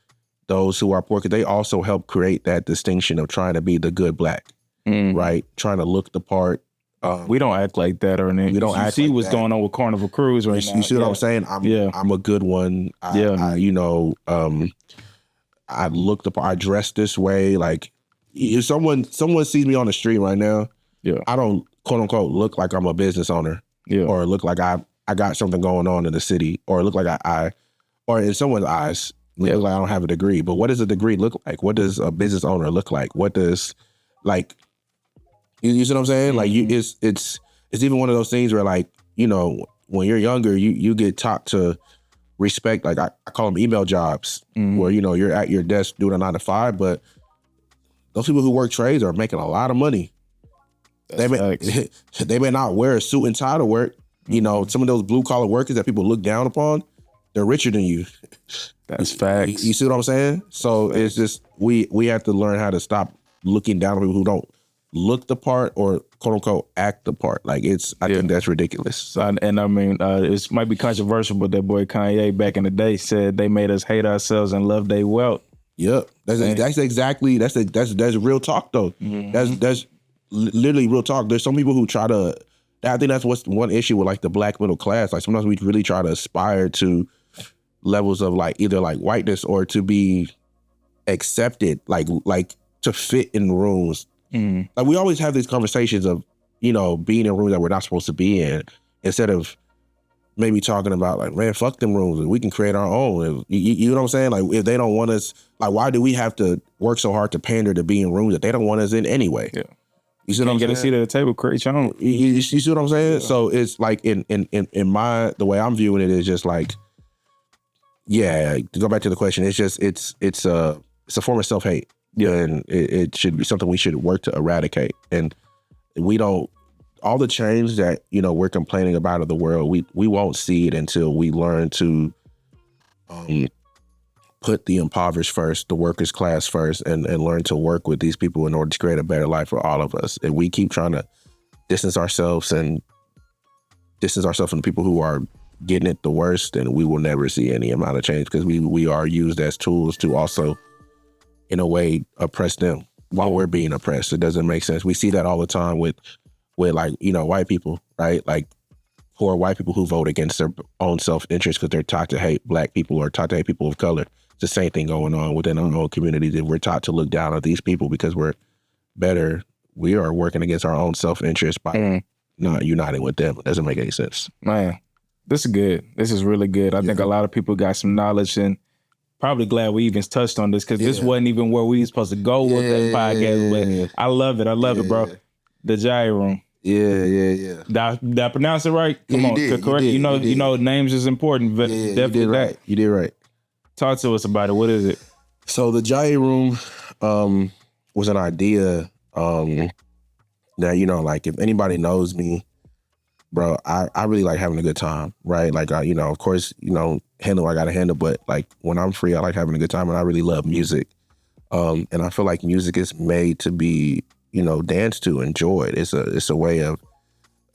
those who are poor, because they also help create that distinction of trying to be the good black, right? Trying to look the part. We don't act like that, or anything. We don't act see like what's that. going on with Carnival Cruise right now. You see what I'm saying? I'm a good one. I look the part. I dress this way. Like, if someone sees me on the street right now, I don't quote unquote look like I'm a business owner, or look like I got something going on in the city, or look like or in someone's eyes, look like I don't have a degree. But what does a degree look like? What does a business owner look like? What does, like, you see what I'm saying? Like, it's even one of those things where, like, you know, when you're younger, you get taught to respect, like, I call them email jobs, where, you know, you're at your desk doing a 9 to 5, but those people who work trades are making a lot of money. They may not wear a suit and tie to work. You know, some of those blue collar workers that people look down upon, they're richer than you. That's facts. You see what I'm saying? So it's just, we have to learn how to stop looking down on people who don't look the part or quote unquote act the part. Like, I think that's ridiculous. So, and I mean, it might be controversial, but that boy Kanye back in the day said they made us hate ourselves and love their wealth. Yep, that's real talk though. That's literally real talk. There's some people who try to. I think that's what's one issue with, like, the black middle class. Like, sometimes we really try to aspire to levels of, like, either like whiteness or to be accepted, like to fit in rooms. Like, we always have these conversations of, you know, being in rooms that we're not supposed to be in, instead of maybe talking about, like, man, fuck them rooms and we can create our own. You know what I'm saying? Like, if they don't want us, like, why do we have to work so hard to pander to be in rooms that they don't want us in anyway? Yeah. You see what I'm saying? Get a seat at the table, create your own. You see what I'm saying? Yeah. So it's like, in the way I'm viewing it is just like, to go back to the question, it's just, it's a form of self-hate. Yeah, and it should be something we should work to eradicate. And we don't, all the change that, you know, we're complaining about of the world, we won't see it until we learn to put the impoverished first, the workers class first, and learn to work with these people in order to create a better life for all of us. And we keep trying to distance ourselves from the people who are getting it the worst, and we will never see any amount of change, because we are used as tools to also, in a way, oppress them while we're being oppressed. It doesn't make sense. We see that all the time with like, you know, white people, right? Like, poor white people who vote against their own self-interest because they're taught to hate black people or taught to hate people of color. It's the same thing going on within our own communities. If we're taught to look down at these people because we're better, we are working against our own self-interest by not uniting with them. It doesn't make any sense. Man, this is good. This is really good. I think a lot of people got some knowledge, and probably glad we even touched on this, because this wasn't even where we were supposed to go with that podcast. But I love it. I love it, bro. The Jaiye Room. Yeah. Did I pronounce it right? Come on, correct. You know, names is important. But definitely that. You did right. Talk to us about it. What is it? So the Jaiye Room was an idea that, you know, like, if anybody knows me, bro, I really like having a good time, right? Like, you know, of course, you know, handle what I gotta handle, but, like, when I'm free, I like having a good time, and I really love music. And I feel like music is made to be, you know, danced to, enjoyed. It's a way of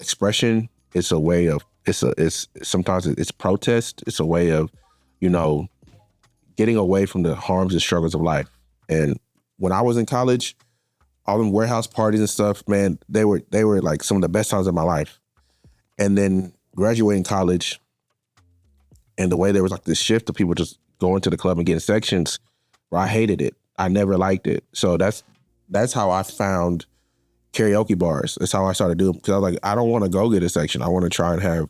expression. It's a way of, sometimes it's protest. It's a way of, you know, getting away from the harms and struggles of life. And when I was in college, all them warehouse parties and stuff, man, they were like some of the best times of my life. And then graduating college, and the way there was like this shift of people just going to the club and getting sections, where I hated it. I never liked it. So that's how I found karaoke bars. That's how I started doing, because I was like, I don't want to go get a section. I want to try and have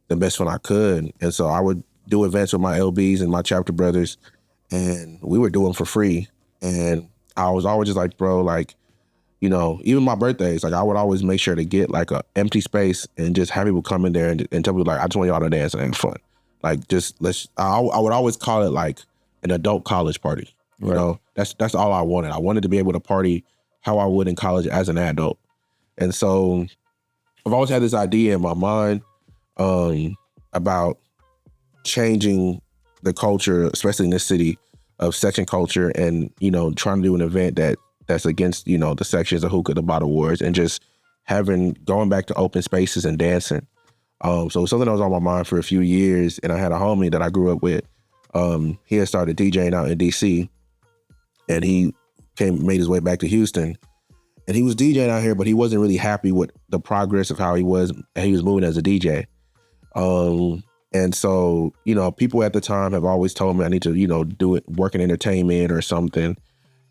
the best fun I could. And so I would do events with my LBs and my chapter brothers, and we were doing for free. And I was always just like, bro, like, you know, even my birthdays, like I would always make sure to get like a empty space and just have people come in there and tell people like, I just want y'all to dance and have fun. Like just I would always call it like an adult college party. You know, that's all I wanted. I wanted to be able to party how I would in college as an adult. And so I've always had this idea in my mind about changing the culture, especially in this city, of section culture, and, you know, trying to do an event that's against, you know, the sections, the hookah, the bottle wars, and just going back to open spaces and dancing. So something that was on my mind for a few years, and I had a homie that I grew up with. He had started DJing out in DC, and he made his way back to Houston, and he was DJing out here, but he wasn't really happy with the progress of how he was moving as a DJ. And so, you know, people at the time have always told me I need to, you know, work in entertainment or something.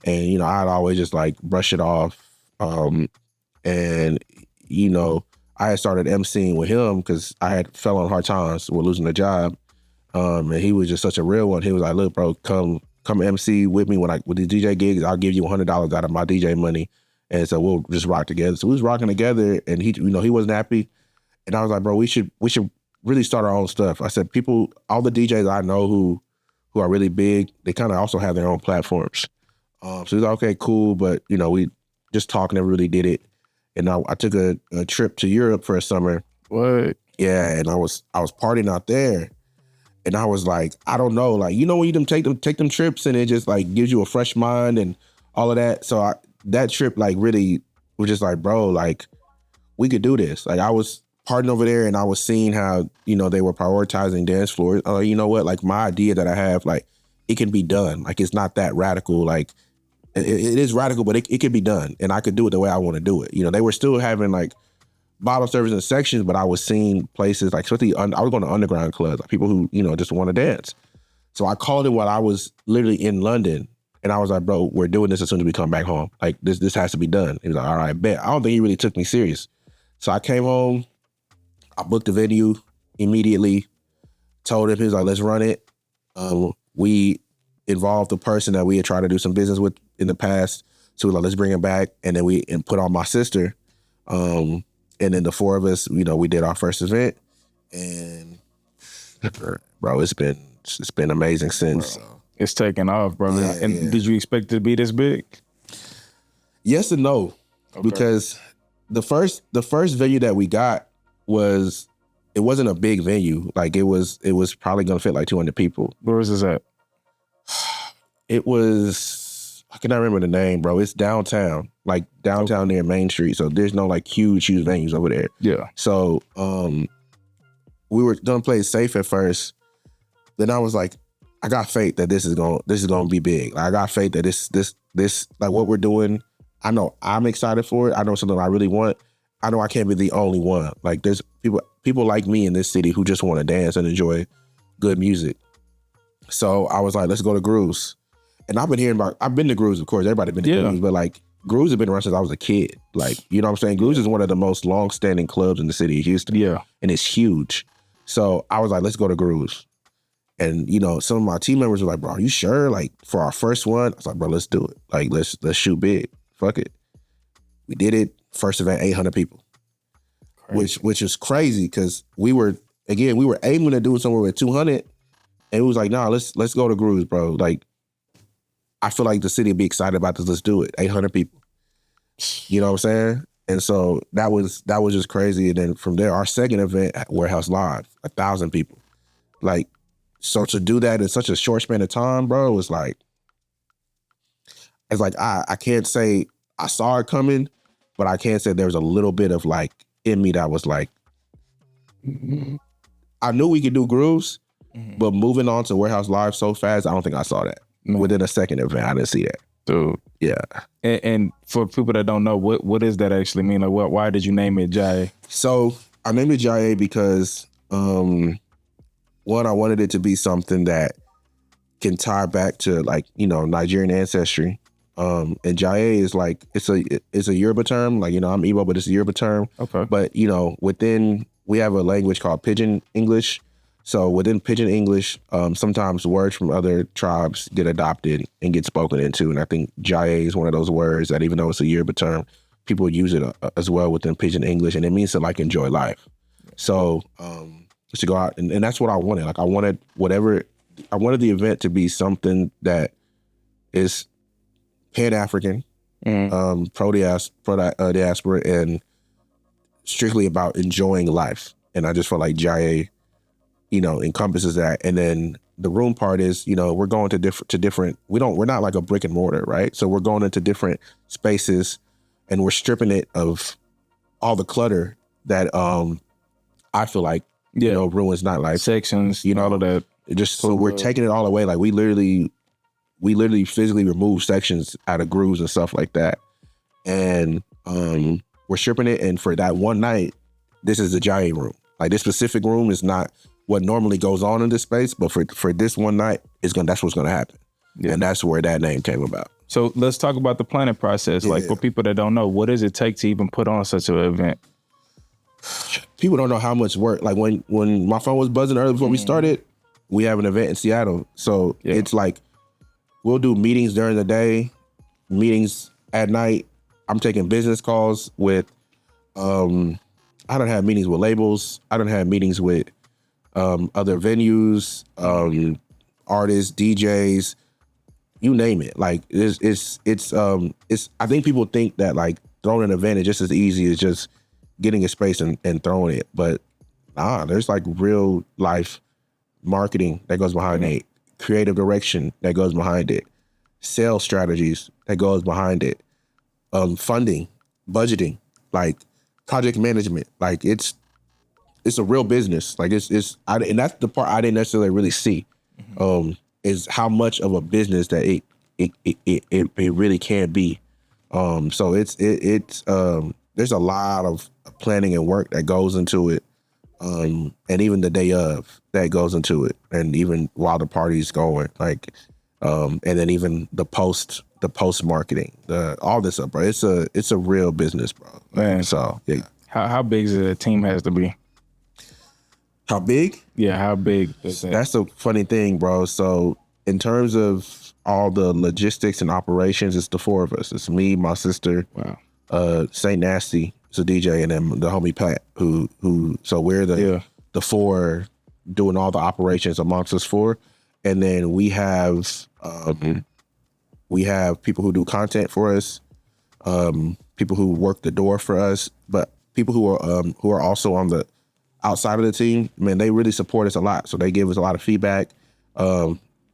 And, you know, I'd always just like brush it off. And, you know, I had started emceeing with him because I had fell on hard times with losing a job. And he was just such a real one. He was like, look, bro, come MC with me with the DJ gigs. I'll give you $100 out of my DJ money. And so we'll just rock together. So we was rocking together, and he, you know, he wasn't happy. And I was like, bro, we should really start our own stuff. I said, all the DJs I know who are really big, they kind of also have their own platforms. So he's like, okay, cool. But, you know, we just talked, never really did it. And I took a trip to Europe for a summer. What? Yeah. And I was partying out there. And I was like, I don't know. Like, you know, when you take them trips and it just like gives you a fresh mind and all of that. So that trip like really was just like, bro, like we could do this. Like I was partying over there, and I was seeing how, you know, they were prioritizing dance floors. You know what? Like my idea that I have, like it can be done. Like it's not that radical. Like it is radical, but it can be done, and I could do it the way I want to do it. You know, they were still having like bottle service in sections, but I was seeing places like, especially I was going to underground clubs, like people who, you know, just want to dance. So I called it while I was literally in London, and I was like, bro, we're doing this as soon as we come back home. Like this has to be done. He was like, all right, bet. I don't think he really took me serious. So I came home. I booked the venue immediately, told him, he was like, let's run it. We involved the person that we had tried to do some business with in the past. So we were like, let's bring him back. And then we put on my sister. And then the four of us, you know, we did our first event. And bro, it's been amazing since. Bro, it's taken off, brother. Yeah, and did you expect it to be this big? Yes and no. Okay. Because the first venue that we got it wasn't a big venue. Like it was probably gonna fit like 200 people. Where was this at? It was, I cannot remember the name, bro. It's downtown, like downtown near Main Street. So there's no like huge venues over there. Yeah. So we were gonna play it safe at first. Then I was like, I got faith that this is gonna be big. Like, I got faith that this like what we're doing. I know I'm excited for it. I know something I really want. I know I can't be the only one. Like there's people like me in this city who just want to dance and enjoy good music. So I was like, let's go to Grooves. And I've been to Grooves, of course. Everybody been to Grooves, but like Grooves have been around since I was a kid. Like, you know what I'm saying? Grooves is one of the most long-standing clubs in the city of Houston. Yeah. And it's huge. So I was like, let's go to Grooves. And, you know, some of my team members were like, bro, are you sure? Like for our first one? I was like, bro, let's do it. Like, let's shoot big. Fuck it. We did it. First event, 800 people, which is crazy because we were aiming to do somewhere with 200, and it was like, nah, let's go to Grooves, bro. Like, I feel like the city would be excited about this. Let's do it. 800 people. You know what I'm saying? And so that was just crazy. And then from there, our second event at Warehouse Live, 1,000 people. Like, so to do that in such a short span of time, bro, was like, it's like I can't say I saw it coming. But I can say there was a little bit of like in me that was like, I knew we could do Grooves, but moving on to Warehouse Live so fast, I don't think I saw that. Within a second event, I didn't see that. Dude. Yeah. And for people that don't know, what does that actually mean? Like, why did you name it Jaiye? So I named it Jaiye because one, I wanted it to be something that can tie back to like, you know, Nigerian ancestry. And Jaiye is like, it's a Yoruba term. Like, you know, I'm Igbo, but it's a Yoruba term. Okay. But, you know, we have a language called Pidgin English. So within Pidgin English, sometimes words from other tribes get adopted and get spoken into. And I think Jaiye is one of those words that even though it's a Yoruba term, people use it as well within Pidgin English. And it means to like enjoy life. So to go out and that's what I wanted. Like I wanted the event to be something that is Pan-African, pro-diaspora, and strictly about enjoying life. And I just felt like Jaiye, encompasses that. And then the room part is, we're going to different. We're not like a brick and mortar, right? So we're going into different spaces, and we're stripping it of all the clutter that I feel like ruins nightlife sections, all of that. Just so we're taking it all away. Like we literally physically remove sections out of grooves and stuff like that, and we're stripping it. And for that one night, this is the Jaiye Room. Like this specific room is not what normally goes on in this space, but for this one night, that's what's gonna happen. Yeah. And that's where that name came about. So let's talk about the planning process. Yeah. Like for people that don't know, what does it take to even put on such an event? People don't know how much work. Like when my phone was buzzing early before we started, we have an event in Seattle. So it's like we'll do meetings during the day, meetings at night. I'm taking business calls with I don't have meetings with labels. I don't have meetings with other venues, artists, DJs, you name it. Like it's I think people think that like throwing an event is just as easy as just getting a space and throwing it. But nah, there's like real life marketing that goes behind it, creative direction that goes behind it, sales strategies that goes behind it, funding, budgeting, like project management. Like it's a real business. Like and that's the part I didn't necessarily really see, is how much of a business that it really can be. So it's there's a lot of planning and work that goes into it, and even the day of that goes into it, and even while the party's going, like, and then even the post marketing, all this stuff, bro. It's a real business, bro. Man, so yeah. How big is it a team has to be? How big? Yeah, how big? That's the funny thing, bro. So in terms of all the logistics and operations, it's the four of us. It's me, my sister, Saint Nasty, is a DJ, and then the homie Pat, who. So we're the four doing all the operations amongst us four, and then we have people who do content for us, people who work the door for us, but people who are also on the outside of the team. Man, they really support us a lot. So they give us a lot of feedback.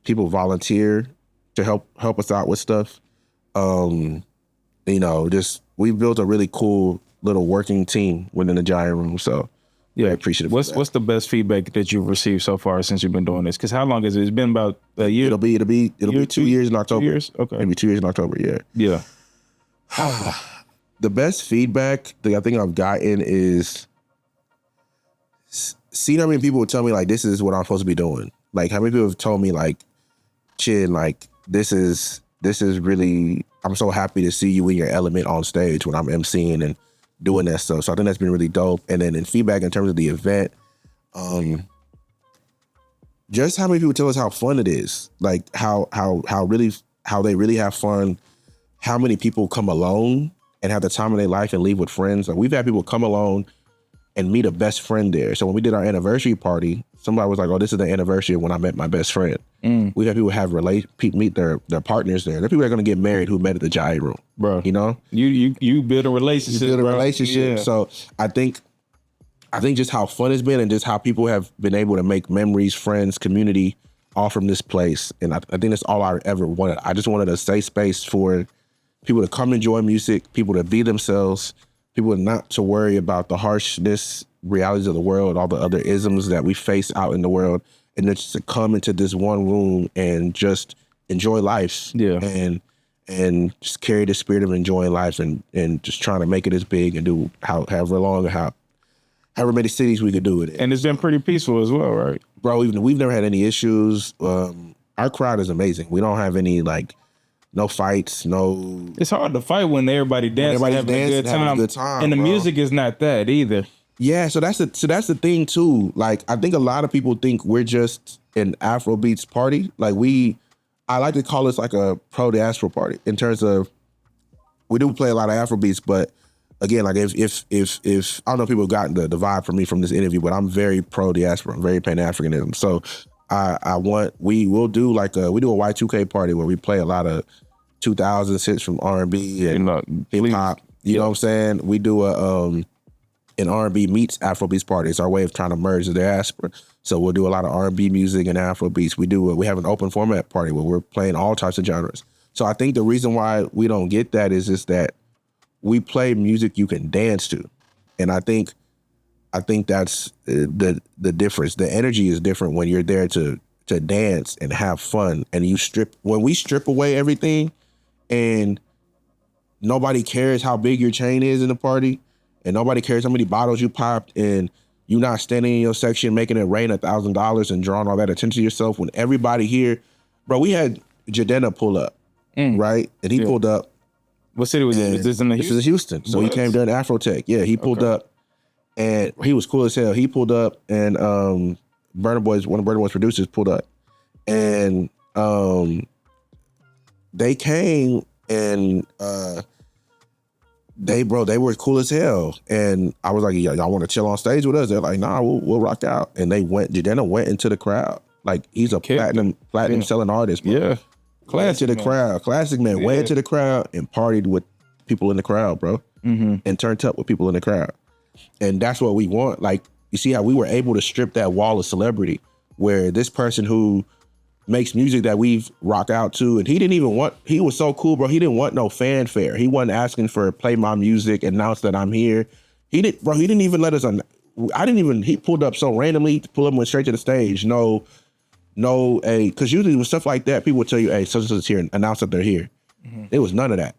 People volunteer to help us out with stuff. Just we've built a really cool little working team within the Jaiye Room. So yeah, I appreciate it. What's the best feedback that you've received so far since you've been doing this? Because how long is it? It's been about a year. It'll be 2 years in October. 2 years? Okay. Maybe 2 years in October. Yeah. Yeah. The best feedback that I think I've gotten is seeing how many people would tell me like this is what I'm supposed to be doing. Like how many people have told me like, Chin, like this is really, I'm so happy to see you in your element on stage when I'm emceeing and doing that stuff. So I think that's been really dope. And then in feedback in terms of the event, just how many people tell us how fun it is, like how they really have fun, how many people come alone and have the time of their life and leave with friends. Like we've had people come alone and meet a best friend there. So when we did our anniversary party, somebody was like, "Oh, this is the anniversary of when I met my best friend." We've had people meet their partners there. There are people that are gonna get married who met at the Jaiye Room, bro. You build a relationship. You build a relationship. Yeah. So I think just how fun it's been and just how people have been able to make memories, friends, community, all from this place. And I think that's all I ever wanted. I just wanted a safe space for people to come enjoy music, people to be themselves, people not to worry about the harshness, realities of the world, all the other isms that we face out in the world, and then just to come into this one room and just enjoy life. Yeah. And just carry the spirit of enjoying life and just trying to make it as big and do however long or however many cities we could do it in. And it's been pretty peaceful as well, right? Bro, we've never had any issues. Our crowd is amazing. We don't have any no fights, no. It's hard to fight when everybody dancing, having a good time. And the music is not that either. Yeah, so that's the thing too. Like, I think a lot of people think we're just an Afrobeats party. Like, I like to call this like a pro diaspora party in terms of we do play a lot of Afrobeats, but again, like if I don't know if people have gotten the vibe from me from this interview, but I'm very pro diaspora. I'm very Pan-Africanism. So we do a Y2K party where we play a lot of 2000s hits from R&B and hip hop. You know what I'm saying? We do an R&B meets Afrobeats party. It's our way of trying to merge the diaspora. So we'll do a lot of R&B music and Afrobeats. We have an open format party where we're playing all types of genres. So I think the reason why we don't get that is just that we play music you can dance to. And I think that's the difference. The energy is different when you're there to dance and have fun. And when we strip away everything and nobody cares how big your chain is in the party, and nobody cares how many bottles you popped, and you not standing in your section making it rain $1,000 and drawing all that attention to yourself. When everybody here, bro, we had Jadena pull up, right? And he pulled up. What city was it? This is Houston. So he came during Afrotech. Yeah, he pulled up, and he was cool as hell. He pulled up, and Burna Boy's, one of Burna Boy's producers, pulled up, and they came and they were cool as hell. And I was like, y'all want to chill on stage with us? They're like, nah, we'll rock out. And Jadena went into the crowd. Like, he's a platinum selling artist, bro. Yeah. Classic man went into the crowd and partied with people in the crowd, bro. And turned up with people in the crowd. And that's what we want. Like, you see how we were able to strip that wall of celebrity where this person who makes music that we've rock out to, and he was so cool, bro. He didn't want no fanfare. He wasn't asking for play my music, announce that I'm here. He didn't even let us he pulled up so randomly, went straight to the stage. Because usually with stuff like that, people would tell you, hey, such and such is here, and announce that they're here. There was none of that.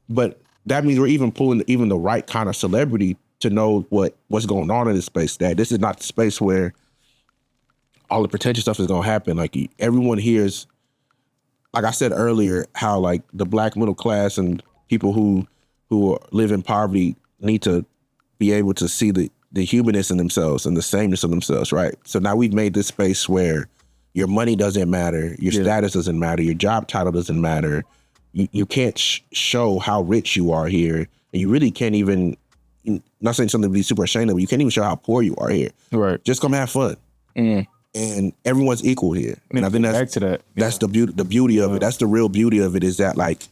But that means we're even pulling even the right kind of celebrity to know what's going on in this space. That this is not the space where all the pretentious stuff is gonna happen. Like, everyone here is, like I said earlier, how like the black middle class and people who live in poverty need to be able to see the humanness in themselves and the sameness of themselves, right? So now we've made this space where your money doesn't matter, your status doesn't matter, your job title doesn't matter. You can't show how rich you are here, and you really can't even. Not saying something to be super ashamed of, but you can't even show how poor you are here. Right. Just come have fun. And everyone's equal here. And I think that's the beauty of it. That's the real beauty of it, is that, like,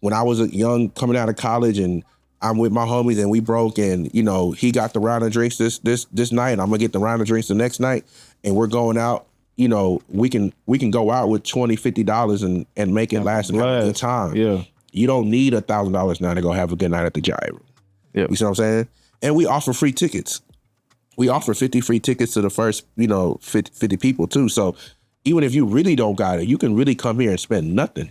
when I was young coming out of college and I'm with my homies and we broke, and he got the round of drinks this night, and I'm gonna get the round of drinks the next night, and we're going out, we can go out with $20-$50 and make it last and have a good time. Yeah. You don't need $1,000 now to go have a good night at the Jaiye Room. Yeah. You see what I'm saying? And we offer free tickets. We offer 50 free tickets to the first, 50 people too. So even if you really don't got it, you can really come here and spend nothing.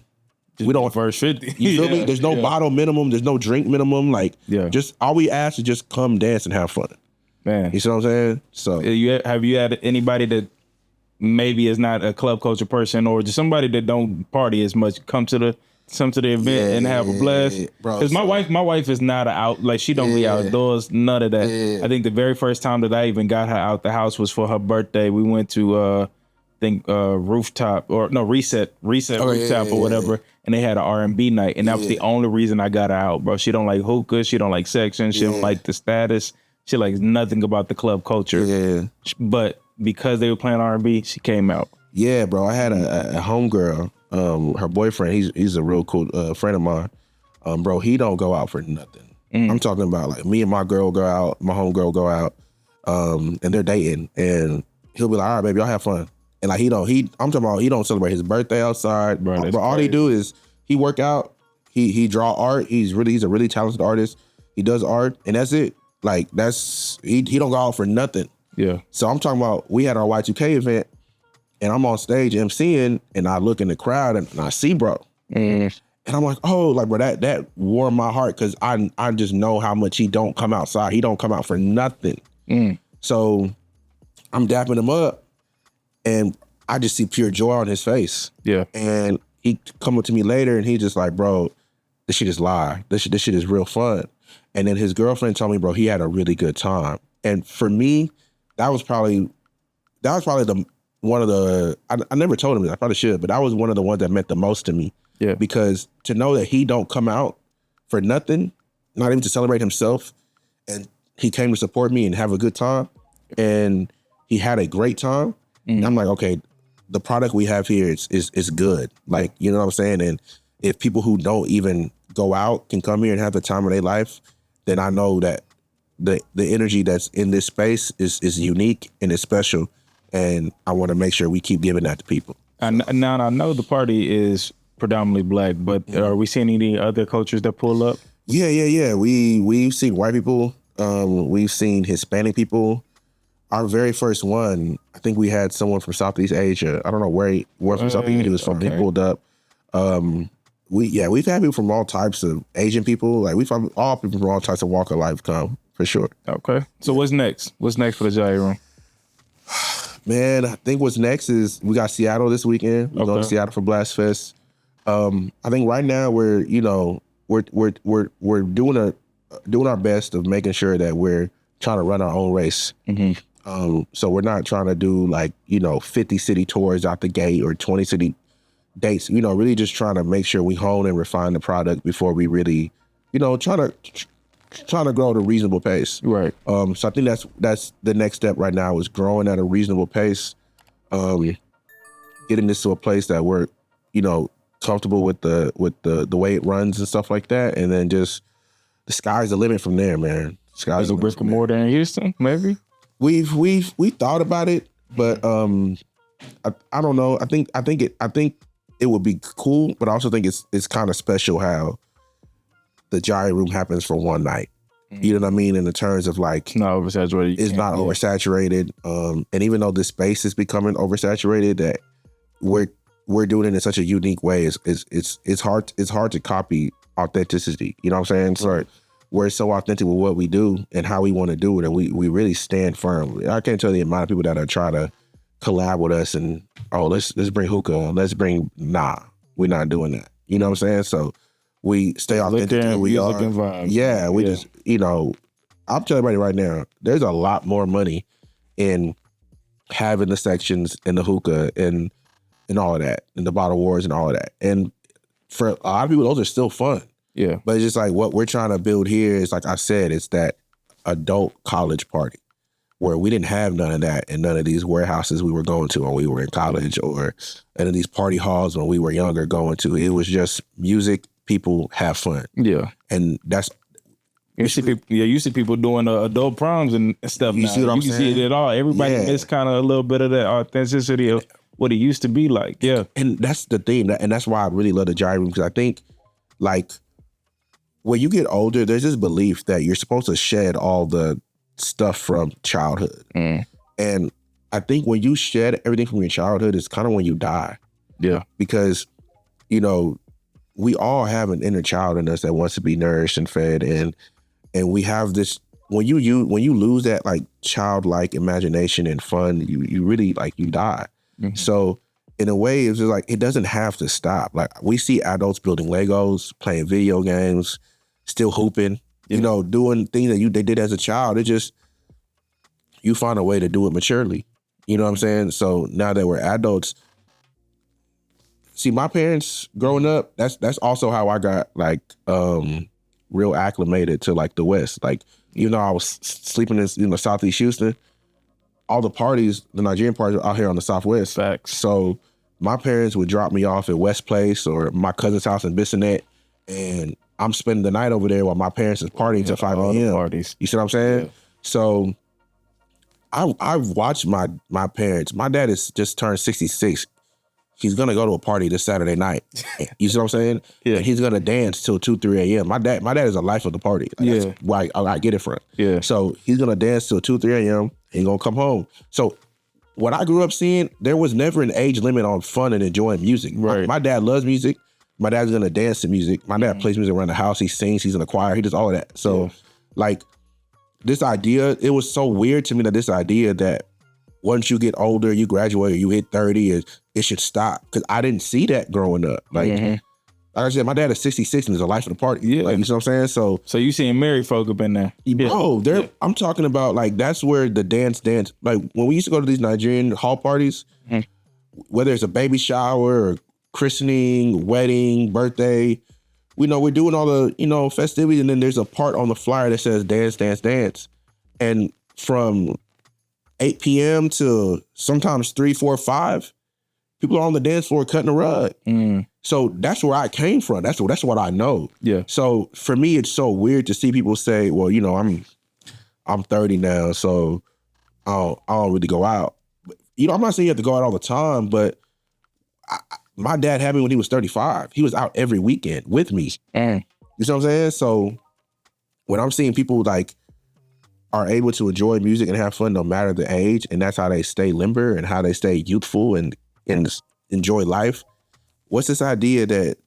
We don't first 50. You feel me? There's no bottle minimum. There's no drink minimum. Like, just all we ask is just come dance and have fun. Man, you see what I'm saying? So have you had anybody that maybe is not a club culture person, or just somebody that don't party as much, come to the event and have a blast? Because my wife is not she don't be outdoors, none of that. I think the very first time that I even got her out the house was for her birthday. We went to Rooftop Reset Rooftop or whatever, and they had an R&B night, and that was the only reason I got her out, bro. She don't like hookah, she don't like section, she don't like the status, she likes nothing about the club culture. But because they were playing R&B, she came out. Yeah, bro. I had a homegirl. Her boyfriend, he's a real cool friend of mine. Bro, he don't go out for nothing. I'm talking about, like, me and my girl go out, my homegirl go out, and they're dating, and he'll be like, all right, baby, y'all have fun. And like, I'm talking about, he don't celebrate his birthday outside. Bro, all he do is he work out, he draw art. He's a really talented artist. He does art, and that's it. Like, he don't go out for nothing. Yeah. So I'm talking about, we had our Y2K event, and I'm on stage emceeing, and I look in the crowd and I see bro. And I'm like, oh, like, bro, that warmed my heart, because I just know how much he don't come outside. He don't come out for nothing. So I'm dapping him up, and I just see pure joy on his face. Yeah. And he come up to me later, and he just like, bro, this shit is live. This shit is real fun. And then his girlfriend told me, bro, he had a really good time. And for me, that was probably one of the, I never told him this, I probably should, but that was one of the ones that meant the most to me. Yeah. Because to know that he don't come out for nothing, not even to celebrate himself, and he came to support me and have a good time, and he had a great time. And I'm like, okay, the product we have here is good. Like, you know what I'm saying? And if people who don't even go out can come here and have the time of their life, then I know that the energy that's in this space is unique and it's special. And I want to make sure we keep giving that to people. And now I know the party is predominantly black, but are we seeing any other cultures that pull up? Yeah. We've seen white people. We've seen Hispanic people. Our very first one, I think we had someone from Southeast Asia. I don't know where from Southeast he was from. Okay. He pulled up. We've had people from all types of Asian people. Like we've had all people from all types of walk of life come for sure. Okay. So what's next? What's next for the Jaiye Room? Man, I think what's next is we got Seattle this weekend. We're going to Seattle for Blast Fest. I think right now we're doing our best of making sure that we're trying to run our own race. So we're not trying to do 50 city tours out the gate or 20 city dates. Really just trying to make sure we hone and refine the product before we really, trying to grow at a reasonable pace. Right. So I think that's the next step right now is growing at a reasonable pace, getting this to a place that we're, comfortable with the way it runs and stuff like that, and then just the sky's the limit from there, man. Sky's the brick and mortar in Houston, maybe. We've thought about it, but I don't know. I think it would be cool, but I also think it's kind of special how the Jaiye Room happens for one night. You know what I mean? In the terms of it's not oversaturated. It's not oversaturated. And even though this space is becoming oversaturated, that we're doing it in such a unique way. It's hard to copy authenticity. You know what I'm saying? So we're so authentic with what we do and how we want to do it, and we really stand firm. I can't tell the amount of people that are trying to collab with us and let's bring hookah, we're not doing that. You know what I'm saying? So we stay authentic to who we are. Vibe. Yeah, just I'm telling everybody right now, there's a lot more money in having the sections and the hookah and all of that, and the bottle wars and all of that. And for a lot of people, those are still fun. Yeah. But it's just like what we're trying to build here is, like I said, it's that adult college party where we didn't have none of that in none of these warehouses we were going to when we were in college, or any of these party halls when we were younger going to. It was just music, people have fun. Yeah. And that's... You see people doing adult proms and stuff now. You see what I'm saying? You see it at all. Everybody gets kind of a little bit of that authenticity of what it used to be like. Yeah. And that's the thing. And that's why I really love the Jaiye Room, because I think, when you get older, there's this belief that you're supposed to shed all the stuff from childhood. And I think when you shed everything from your childhood, it's kind of when you die. Yeah. Because, we all have an inner child in us that wants to be nourished and fed. And we have this, when you lose that childlike imagination and fun, you really you die. So in a way, it's just it doesn't have to stop. We see adults building Legos, playing video games, still hooping, doing things that they did as a child. It just, you find a way to do it maturely. You know what I'm saying? So now that we're adults, see, my parents growing up, that's also how I got real acclimated to the West. Even though I was sleeping in Southeast Houston, all the parties, the Nigerian parties, are out here on the Southwest. Facts. So my parents would drop me off at West Place or my cousin's house in Bissonnette, and I'm spending the night over there while my parents is partying till 5 a.m. Parties. You see what I'm saying? Yeah. So I've watched my parents. My dad is just turned 66. He's gonna go to a party this Saturday night. You see what I'm saying? Yeah. And he's gonna dance till 2, 3 a.m. My dad is a life of the party. That's where I get it from. Yeah. So he's gonna dance till 2, 3 a.m. and gonna come home. So what I grew up seeing, there was never an age limit on fun and enjoying music. Right. My dad loves music. My dad's gonna dance to music. My dad plays music around the house. He sings. He's in the choir. He does all of that. So this idea, it was so weird to me that this idea that once you get older, you graduate, or you hit 30, it should stop. Because I didn't see that growing up. like I said, my dad is 66 and there's a life of the party. Yeah. Like, you know what I'm saying? So you seeing married folk up in there? Bro, I'm talking about like that's where the dance. Like when we used to go to these Nigerian hall parties, whether it's a baby shower or christening, wedding, birthday, we're doing all the festivities, and then there's a part on the flyer that says dance, dance, dance, and from 8 p.m. to sometimes 3, 4, 5, people are on the dance floor cutting the rug. So that's where I came from. That's what I know. Yeah. So for me, it's so weird to see people say, well, I'm 30 now, so I don't really go out. I'm not saying you have to go out all the time, but my dad had me when he was 35. He was out every weekend with me. You know what I'm saying? So when I'm seeing people like are able to enjoy music and have fun no matter the age, and that's how they stay limber and how they stay youthful and enjoy life. What's this idea that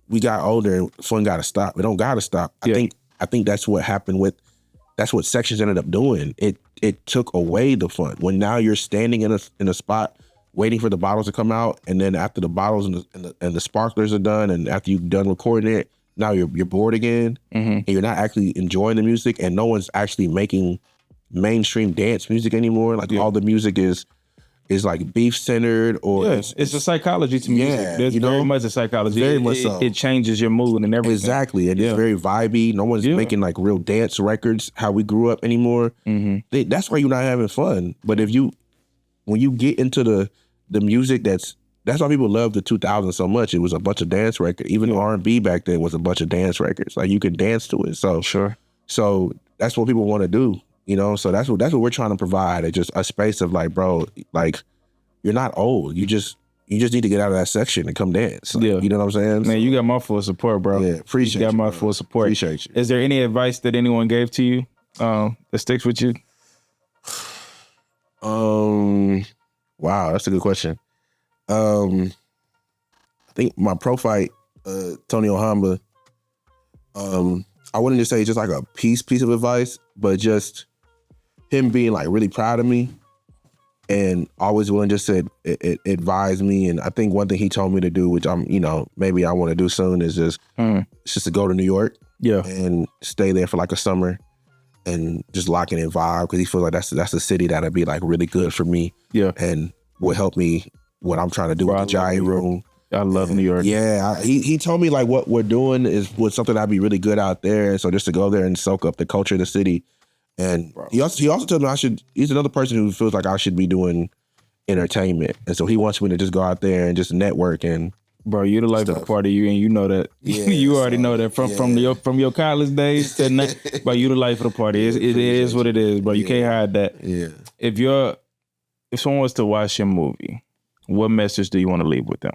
we got older and fun got to stop? It don't got to stop. I think that's what happened that's what sections ended up doing. It took away the fun. When now you're standing in a spot waiting for the bottles to come out, and then after the bottles and the sparklers are done, and after you've done recording it, now you're bored again, and you're not actually enjoying the music, and no one's actually making mainstream dance music anymore. Like all the music is like beef centered, or it's a psychology to music. Yeah, There's very much a psychology. Very much so. It changes your mood and everything. Exactly, and it's very vibey. No one's making like real dance records how we grew up anymore. That's why you're not having fun. But when you get into the music, that's why people love the 2000s so much. It was a bunch of dance records. Even R&B back then was a bunch of dance records. Like you could dance to it. So So that's what people want to do. So that's what we're trying to provide. It's just a space of like, bro, like you're not old. You just need to get out of that section and come dance. Like, you know what I'm saying? Man, you got my full support, bro. Yeah, appreciate you. Got my full support. Appreciate you. Is there any advice that anyone gave to you that sticks with you? Wow, that's a good question. I think my pro fight, Tony Ohamba, I wouldn't just say just like a piece of advice, but just him being like really proud of me and always willing just to advise me. And I think one thing he told me to do, which maybe I want to do soon, is just to go to New York and stay there for like a summer and just lock in and vibe, because he feels like that's a city that'll be like really good for me and will help me what I'm trying to do with the Jaiye Room. I love New York. Yeah, he told me like what we're doing was something that'd be really good out there. And so just to go there and soak up the culture of the city. And he also told me he's another person who feels like I should be doing entertainment. And so he wants me to just go out there and just network and bro, you're the life of the party, and you know that. Yeah, you already know that from your college days to now. Bro, you the life of the party. It is what it is, bro. You can't hide that. Yeah. If someone was to watch your movie, what message do you want to leave with them?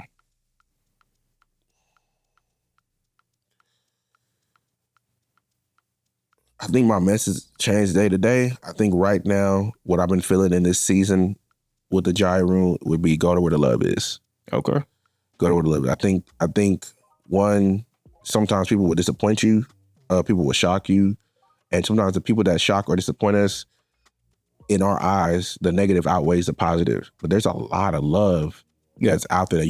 I think my message changed day to day. I think right now, what I've been feeling in this season with the Jaiye Room would be go to where the love is. Okay. Go to where the love is. I think one, sometimes people will disappoint you. People will shock you. And sometimes the people that shock or disappoint us, in our eyes, the negative outweighs the positive. But there's a lot of love that's out there that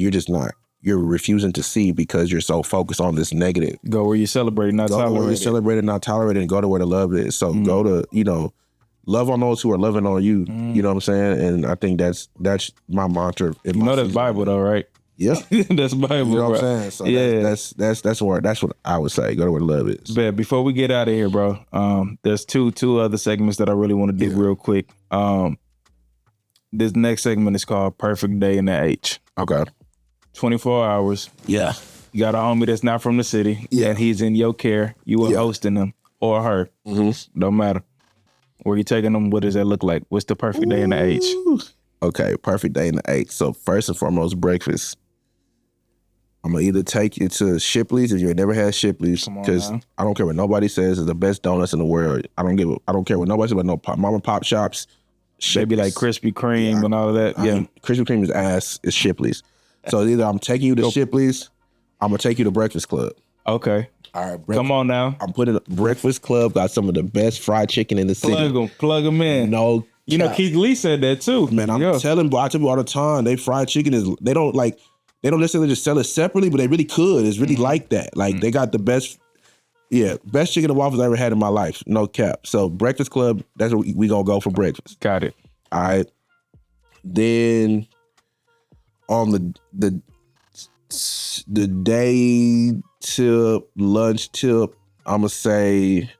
you're refusing to see because you're so focused on this negative. Go where you celebrate, not tolerate. Go where you celebrate, not tolerate, and go to where the love is. So go to, love on those who are loving on you. You know what I'm saying? And I think that's my mantra. That's Bible though, right? Yeah. That's Bible. You know what bro. I'm saying? So that's what I would say. Go to where the love is. But before we get out of here, bro, there's two other segments that I really want to do real quick. This next segment is called Perfect Day in the H. Okay. 24 hours. Yeah. You got a homie that's not from the city. Yeah. And he's in your care. You were hosting him or her. Don't matter. Where you taking them? What does that look like? What's the perfect day in the H? Okay, perfect day in the H. So first and foremost, breakfast. I'm gonna either take you to Shipley's if you ain't never had Shipley's, because I don't care what nobody says is the best donuts in the world. I don't care what nobody says about no mom and pop shops. They be like Krispy Kreme and all of that. Krispy Kreme is ass. It's Shipley's. So either I'm taking you to Shipley's, I'm gonna take you to Breakfast Club. Okay. All right, come on now. I'm putting Breakfast Club got some of the best fried chicken in the city. Plug them in. No, Keith Lee said that too. Man, I'm telling you, I tell you all the time, they fried chicken they don't like. they don't necessarily just sell it separately, but they really could. It's really like that. Like they got the best chicken and waffles I ever had in my life. No cap. So Breakfast Club, that's what we gonna go for breakfast. Got it. All right. Then on the day tip, lunch tip, I'm gonna say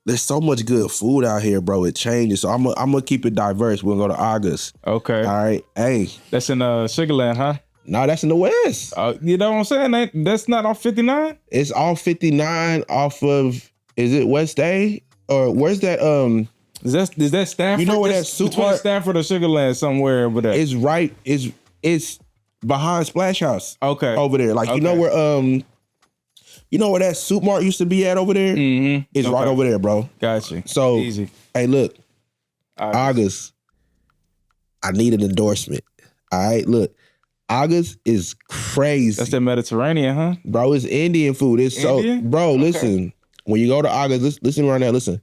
there's so much good food out here, bro. It changes. So I'm gonna keep it diverse. We're gonna go to August. Okay. All right. Hey. That's in Sugarland, huh? No, that's in the West. You know what I'm saying? That's not on 59? It's off 59 off of, is it West A? Or where's that? Is that Stanford? You know where that soup between bar? Stanford or Sugarland somewhere over there? It's right. It's behind Splash House. Okay. Over there. Like, okay. you know where that soup mart used to be at over there? Mm-hmm. It's right over there, bro. Gotcha. So, easy. Hey, look. August. I need an endorsement. All right, look. August is crazy. That's the Mediterranean, huh? Bro, it's Indian food. It's Indian? so, bro, listen. When you go to August, listen right now, listen.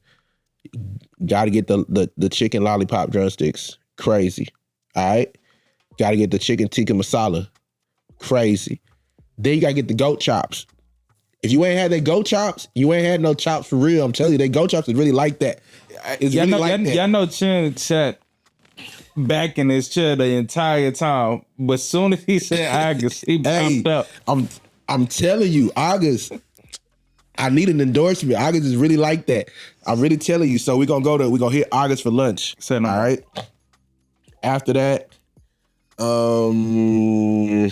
Gotta get the chicken lollipop drumsticks. Crazy. All right? Gotta get the chicken tikka masala. Crazy. Then you gotta get the goat chops. If you ain't had that goat chops, you ain't had no chops for real. I'm telling you, that goat chops is really like that. It's really like that. Y'all know Chin sat back in his chair the entire time, but as soon as he said August, he popped up. I'm telling you, August, I need an endorsement. August is really like that. I'm really telling you. So we're gonna hit August for lunch. All right. After that, I'm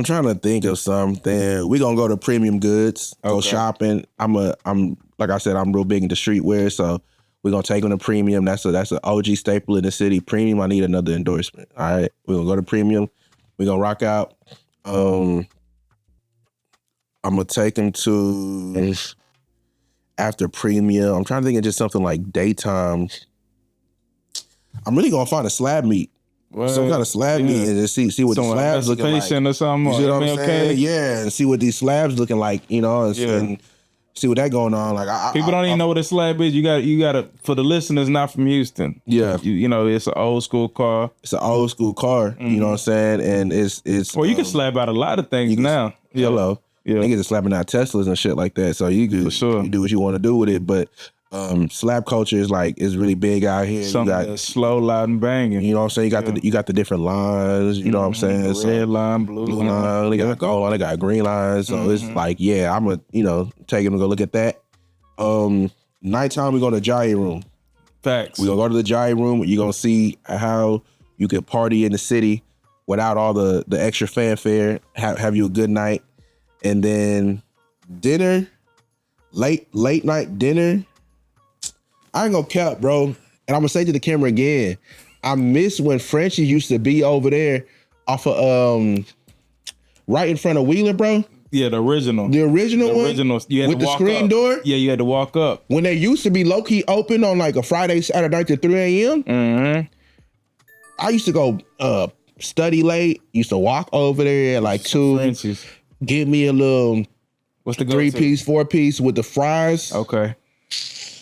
trying to think of something. We're gonna go to Premium Goods, go shopping. I'm like I said, I'm real big into streetwear, so we're gonna take them to Premium. That's an OG staple in the city. Premium, I need another endorsement. All right. We're gonna go to Premium. We're gonna rock out. I'm gonna take them to after Premium. I'm trying to think of just something like daytime. I'm really gonna find a slab meat. Some kind of slab meat and just see what the slabs looking like. Or something. You see what I'm saying? Yeah, and see what these slabs looking like, you know, and see what that going on. Like people don't even know what a slab is. You got for the listeners not from Houston. Yeah, you know, it's an old school car. It's an old school car. Mm-hmm. You know what I'm saying? And it's well, you can slab out a lot of things now. Hello. Yeah. Niggas are slapping out Teslas and shit like that. So you can you do what you want to do with it, but. Slab culture is really big out here. Something you got slow, loud, and banging. You know what I'm saying? You got the different lines. You know what I'm saying? Red line, blue line. They got gold line. They got green lines. So it's like, yeah, I'm gonna take him and go look at that. Nighttime we go to Jaiye Room. Facts. We gonna go to the Jaiye Room. You gonna see how you could party in the city without all the extra fanfare. Have you a good night, and then dinner, late night dinner. I ain't gonna cap, bro. And I'm gonna say to the camera again, I miss when Frenchie used to be over there off of right in front of Wheeler, bro. Yeah, the original one. The original, you had with to the walk screen up. door. Yeah, you had to walk up. When they used to be low key open on like a Friday, Saturday night to 3 a.m. Mm-hmm. I used to go study late. Used to walk over there at like 2. Frenchies. Get me a little what's the 3-piece, 4-piece with the fries. Okay.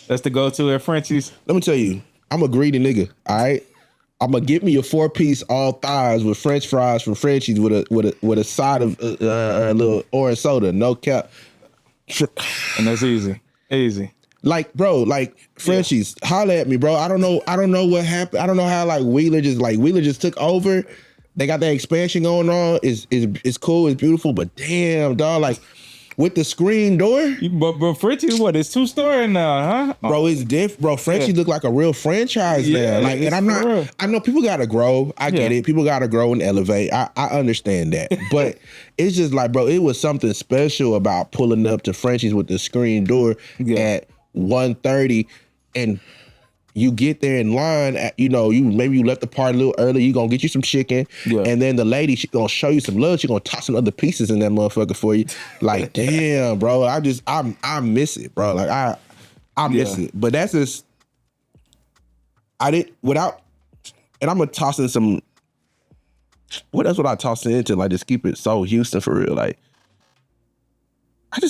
That's the go-to at Frenchie's. Let me tell you, I'm a greedy nigga. All right, I'm gonna get me a 4-piece all thighs with French fries from Frenchie's with a side of a little orange soda. No cap. And that's easy. Like, bro, like Frenchie's, holla at me, bro. I don't know what happened. I don't know how Wheeler just took over. They got that expansion going on. It's cool. It's beautiful. But damn, dog, like. With the screen door? But Frenchie's it's 2-story now, huh? Bro, it's different. Bro, Frenchie look like a real franchise now. Like, and I'm not, real. I know people gotta grow. I get it. People gotta grow and elevate. I understand that. But it's just like, bro, it was something special about pulling up to Frenchie's with the screen door at 1:30 and you get there in line, maybe you left the party a little early, you gonna get you some chicken, and then the lady, she gonna show you some love, she gonna toss some other pieces in that motherfucker for you. Like, damn, bro, I miss it, bro. Like, I miss it. But that's just, and I'm gonna toss in some, that's what I toss into, like, just keep it so Houston for real. Like,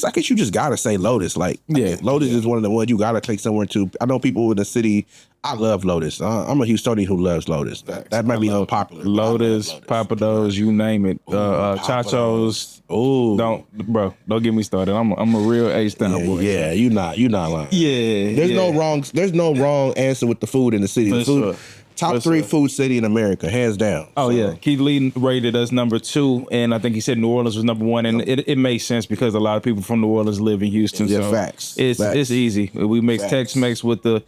I guess you just gotta say Lotus. Like, Lotus is one of the ones you gotta take somewhere to. I know people in the city. I love Lotus. I'm a Houstonian who loves Lotus. That might be unpopular. Lotus, Papados, you name it. Chachos. Oh, don't get me started. I'm a real H-Town boy. Yeah, you not lying. Yeah, There's no wrong answer with the food in the city. The food, top 3 food city in America, hands down. Oh, yeah. Keith Lee rated us number 2, and I think he said New Orleans was number 1, and it makes sense because a lot of people from New Orleans live in Houston. Yeah, so facts. It's easy. We mix Tex-Mex with the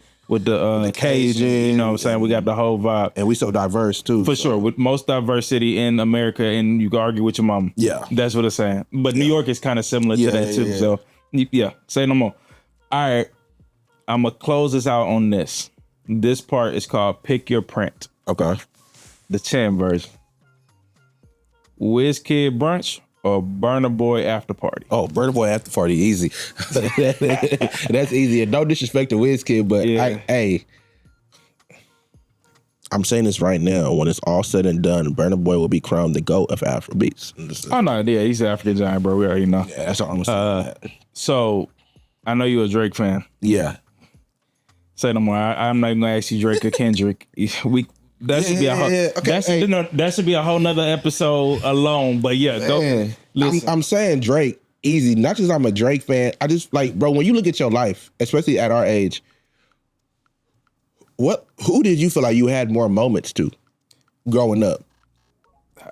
Cajun, you know what I'm saying? We got the whole vibe. And we so diverse, too. For sure. With most diverse city in America, and you can argue with your mom. Yeah. That's what it's saying. But New York is kind of similar to that, too. So, say no more. All right. I'm going to close this out on this. This part is called Pick Your Print. Okay. The Chan version. Whiz Kid Brunch or Burna Boy After Party? Oh, Burna Boy After Party, easy. That's easy. And no disrespect to Wiz Kid, but I'm saying this right now. When it's all said and done, Burna Boy will be crowned the GOAT of Afrobeats. Oh, no, yeah, he's an African giant, bro. We already know. Yeah, that's all I'm saying. So, I know you're a Drake fan. Yeah. Say no more. I'm not even gonna ask you Drake or Kendrick. That should be a whole nother episode alone. But listen. I'm saying Drake easy. Not just I'm a Drake fan. I just like, bro, when you look at your life, especially at our age, who did you feel like you had more moments to growing up?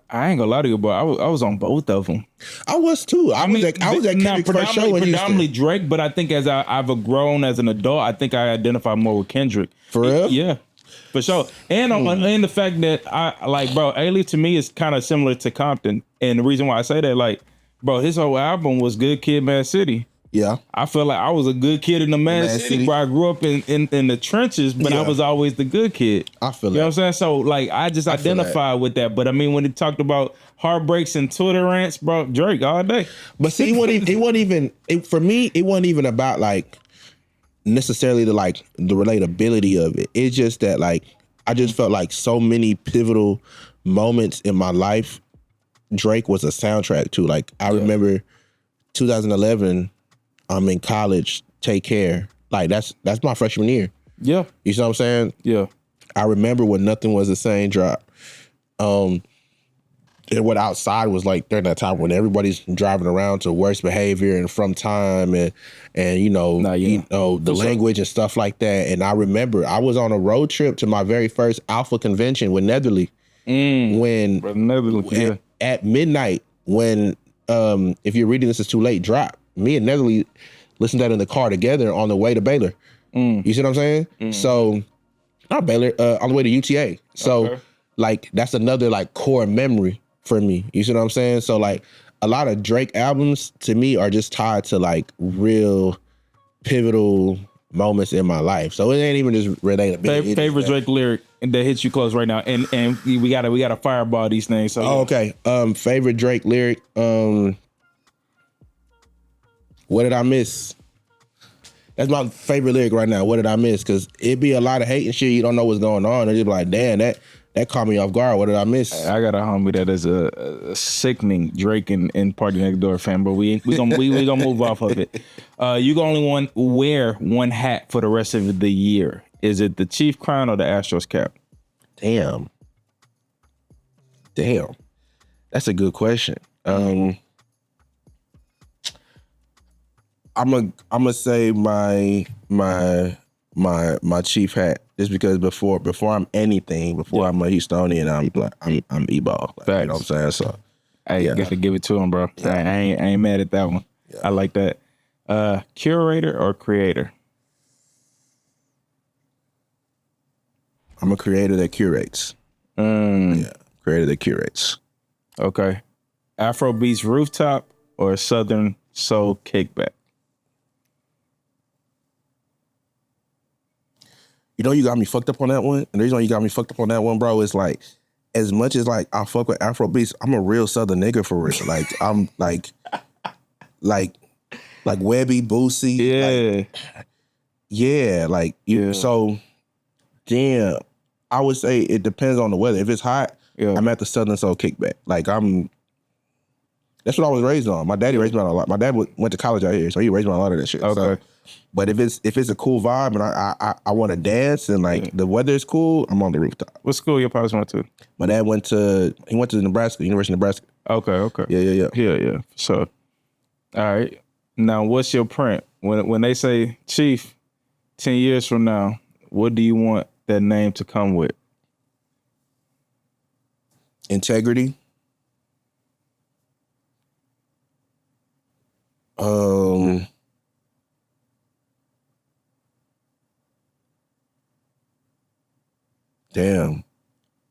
I ain't gonna lie to you, but I was on both of them. I was too. I was at Kendrick's first show in predominantly Drake, but I think as I've grown as an adult, I think I identify more with Kendrick. For real? Yeah, for sure. And and the fact that I like, bro, A-Leaf to me is kind of similar to Compton, and the reason why I say that, like, bro, his whole album was Good Kid, Mad City. Yeah, I feel like I was a good kid in the Mad City, where I grew up in the trenches, but I was always the good kid. I feel you know what I'm saying? So like, I just identify with that. But I mean, when he talked about heartbreaks and Twitter rants, bro, Drake all day. But see, for me, it wasn't even about like necessarily the relatability of it. It's just that like I just felt like so many pivotal moments in my life, Drake was a soundtrack to. Like I remember 2011. I'm in college. Take Care. Like that's my freshman year. Yeah. You see what I'm saying? Yeah. I remember when Nothing Was the Same drop. And what Outside was like during that time when everybody's driving around to Worst Behavior and From Time and the language and stuff like that. And I remember I was on a road trip to my very first Alpha convention with Netherly. At midnight when If You're Reading This Is Too Late drop. Me and Netherly listened to that in the car together on the way to Baylor. You see what I'm saying? So, not Baylor, on the way to UTA. So, like, that's another, like, core memory for me. You see what I'm saying? So, like, a lot of Drake albums, to me, are just tied to, like, real pivotal moments in my life. So, it ain't even just relatable. Favorite Drake lyric that hits you close right now. And we gotta fireball these things. So, okay. Favorite Drake lyric, What Did I Miss? That's my favorite lyric right now. What did I miss? Because it be a lot of hate and shit. You don't know what's going on. And you be like, damn, that caught me off guard. What did I miss? I got a homie that is a sickening Drake and Party Next Door fan, but we gonna move off of it. You can only wear one hat for the rest of the year. Is it the Chief crown or the Astros cap? Damn. That's a good question. I'm gonna say my Chief hat just because before I'm anything, I'm a Houstonian, I'm E-ball. Like, you know what I'm saying? So I got to give it to him, bro. Yeah. I ain't mad at that one. Yeah. I like that. Curator or creator? I'm a creator that curates. Yeah, creator that curates. Okay. Afrobeats rooftop or Southern soul kickback? You know, you got me fucked up on that one. And the reason why you got me fucked up on that one, bro, is like, as much as like I fuck with Afrobeats, I'm a real Southern nigga for real. Like I'm like Webby, Boosie. Yeah. So damn, I would say it depends on the weather. If it's hot, I'm at the Southern Soul kickback. Like That's what I was raised on. My daddy raised me on a lot. My dad went to college out here, so he raised me on a lot of that shit. Okay. So, but if it's a cool vibe and I want to dance and like the weather is cool, I'm on the rooftop. What school your pops went to? My dad went to Nebraska, University of Nebraska. Okay. Yeah. So, all right. Now, what's your print? When they say Chief, 10 years from now, what do you want that name to come with? Integrity.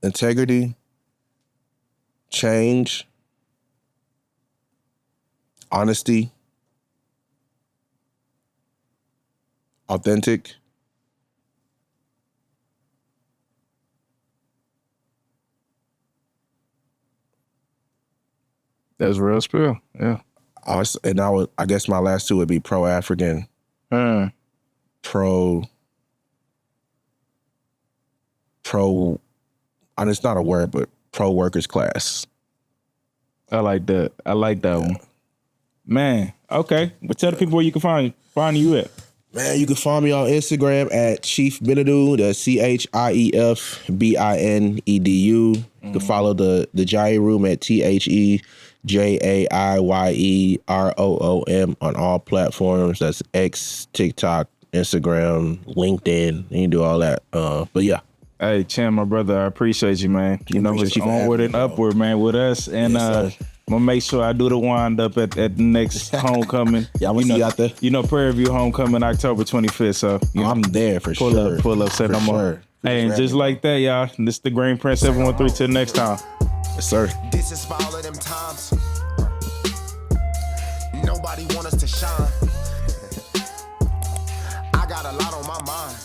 Integrity, change, honesty, authentic, That's real spill. Yeah. I guess my last two would be pro-African, pro, and it's not a word, but pro-workers class. I like that. I like that one. Man, okay. But tell the people where you can find you at. Man, you can find me on Instagram at Chief Chinedu, the ChiefBinedu. You can follow the Jaiye Room at TheJaiyerOom on all platforms. That's X, TikTok, Instagram, LinkedIn. You can do all that. But yeah. Hey, Chan, my brother, I appreciate you, man. You know, it's onward and upward, man, with us. And I'm gonna make sure I do the wind up at the next homecoming. Yeah, I'm gonna see you out there. You know, Prairie View homecoming October 25th. So I'm there for sure. Pull up, say no more. Hey, and just like that, y'all. This is the Green Prince 713. Till next time. Yes, sir. This is for all of them times. Nobody want us to shine. I got a lot on my mind.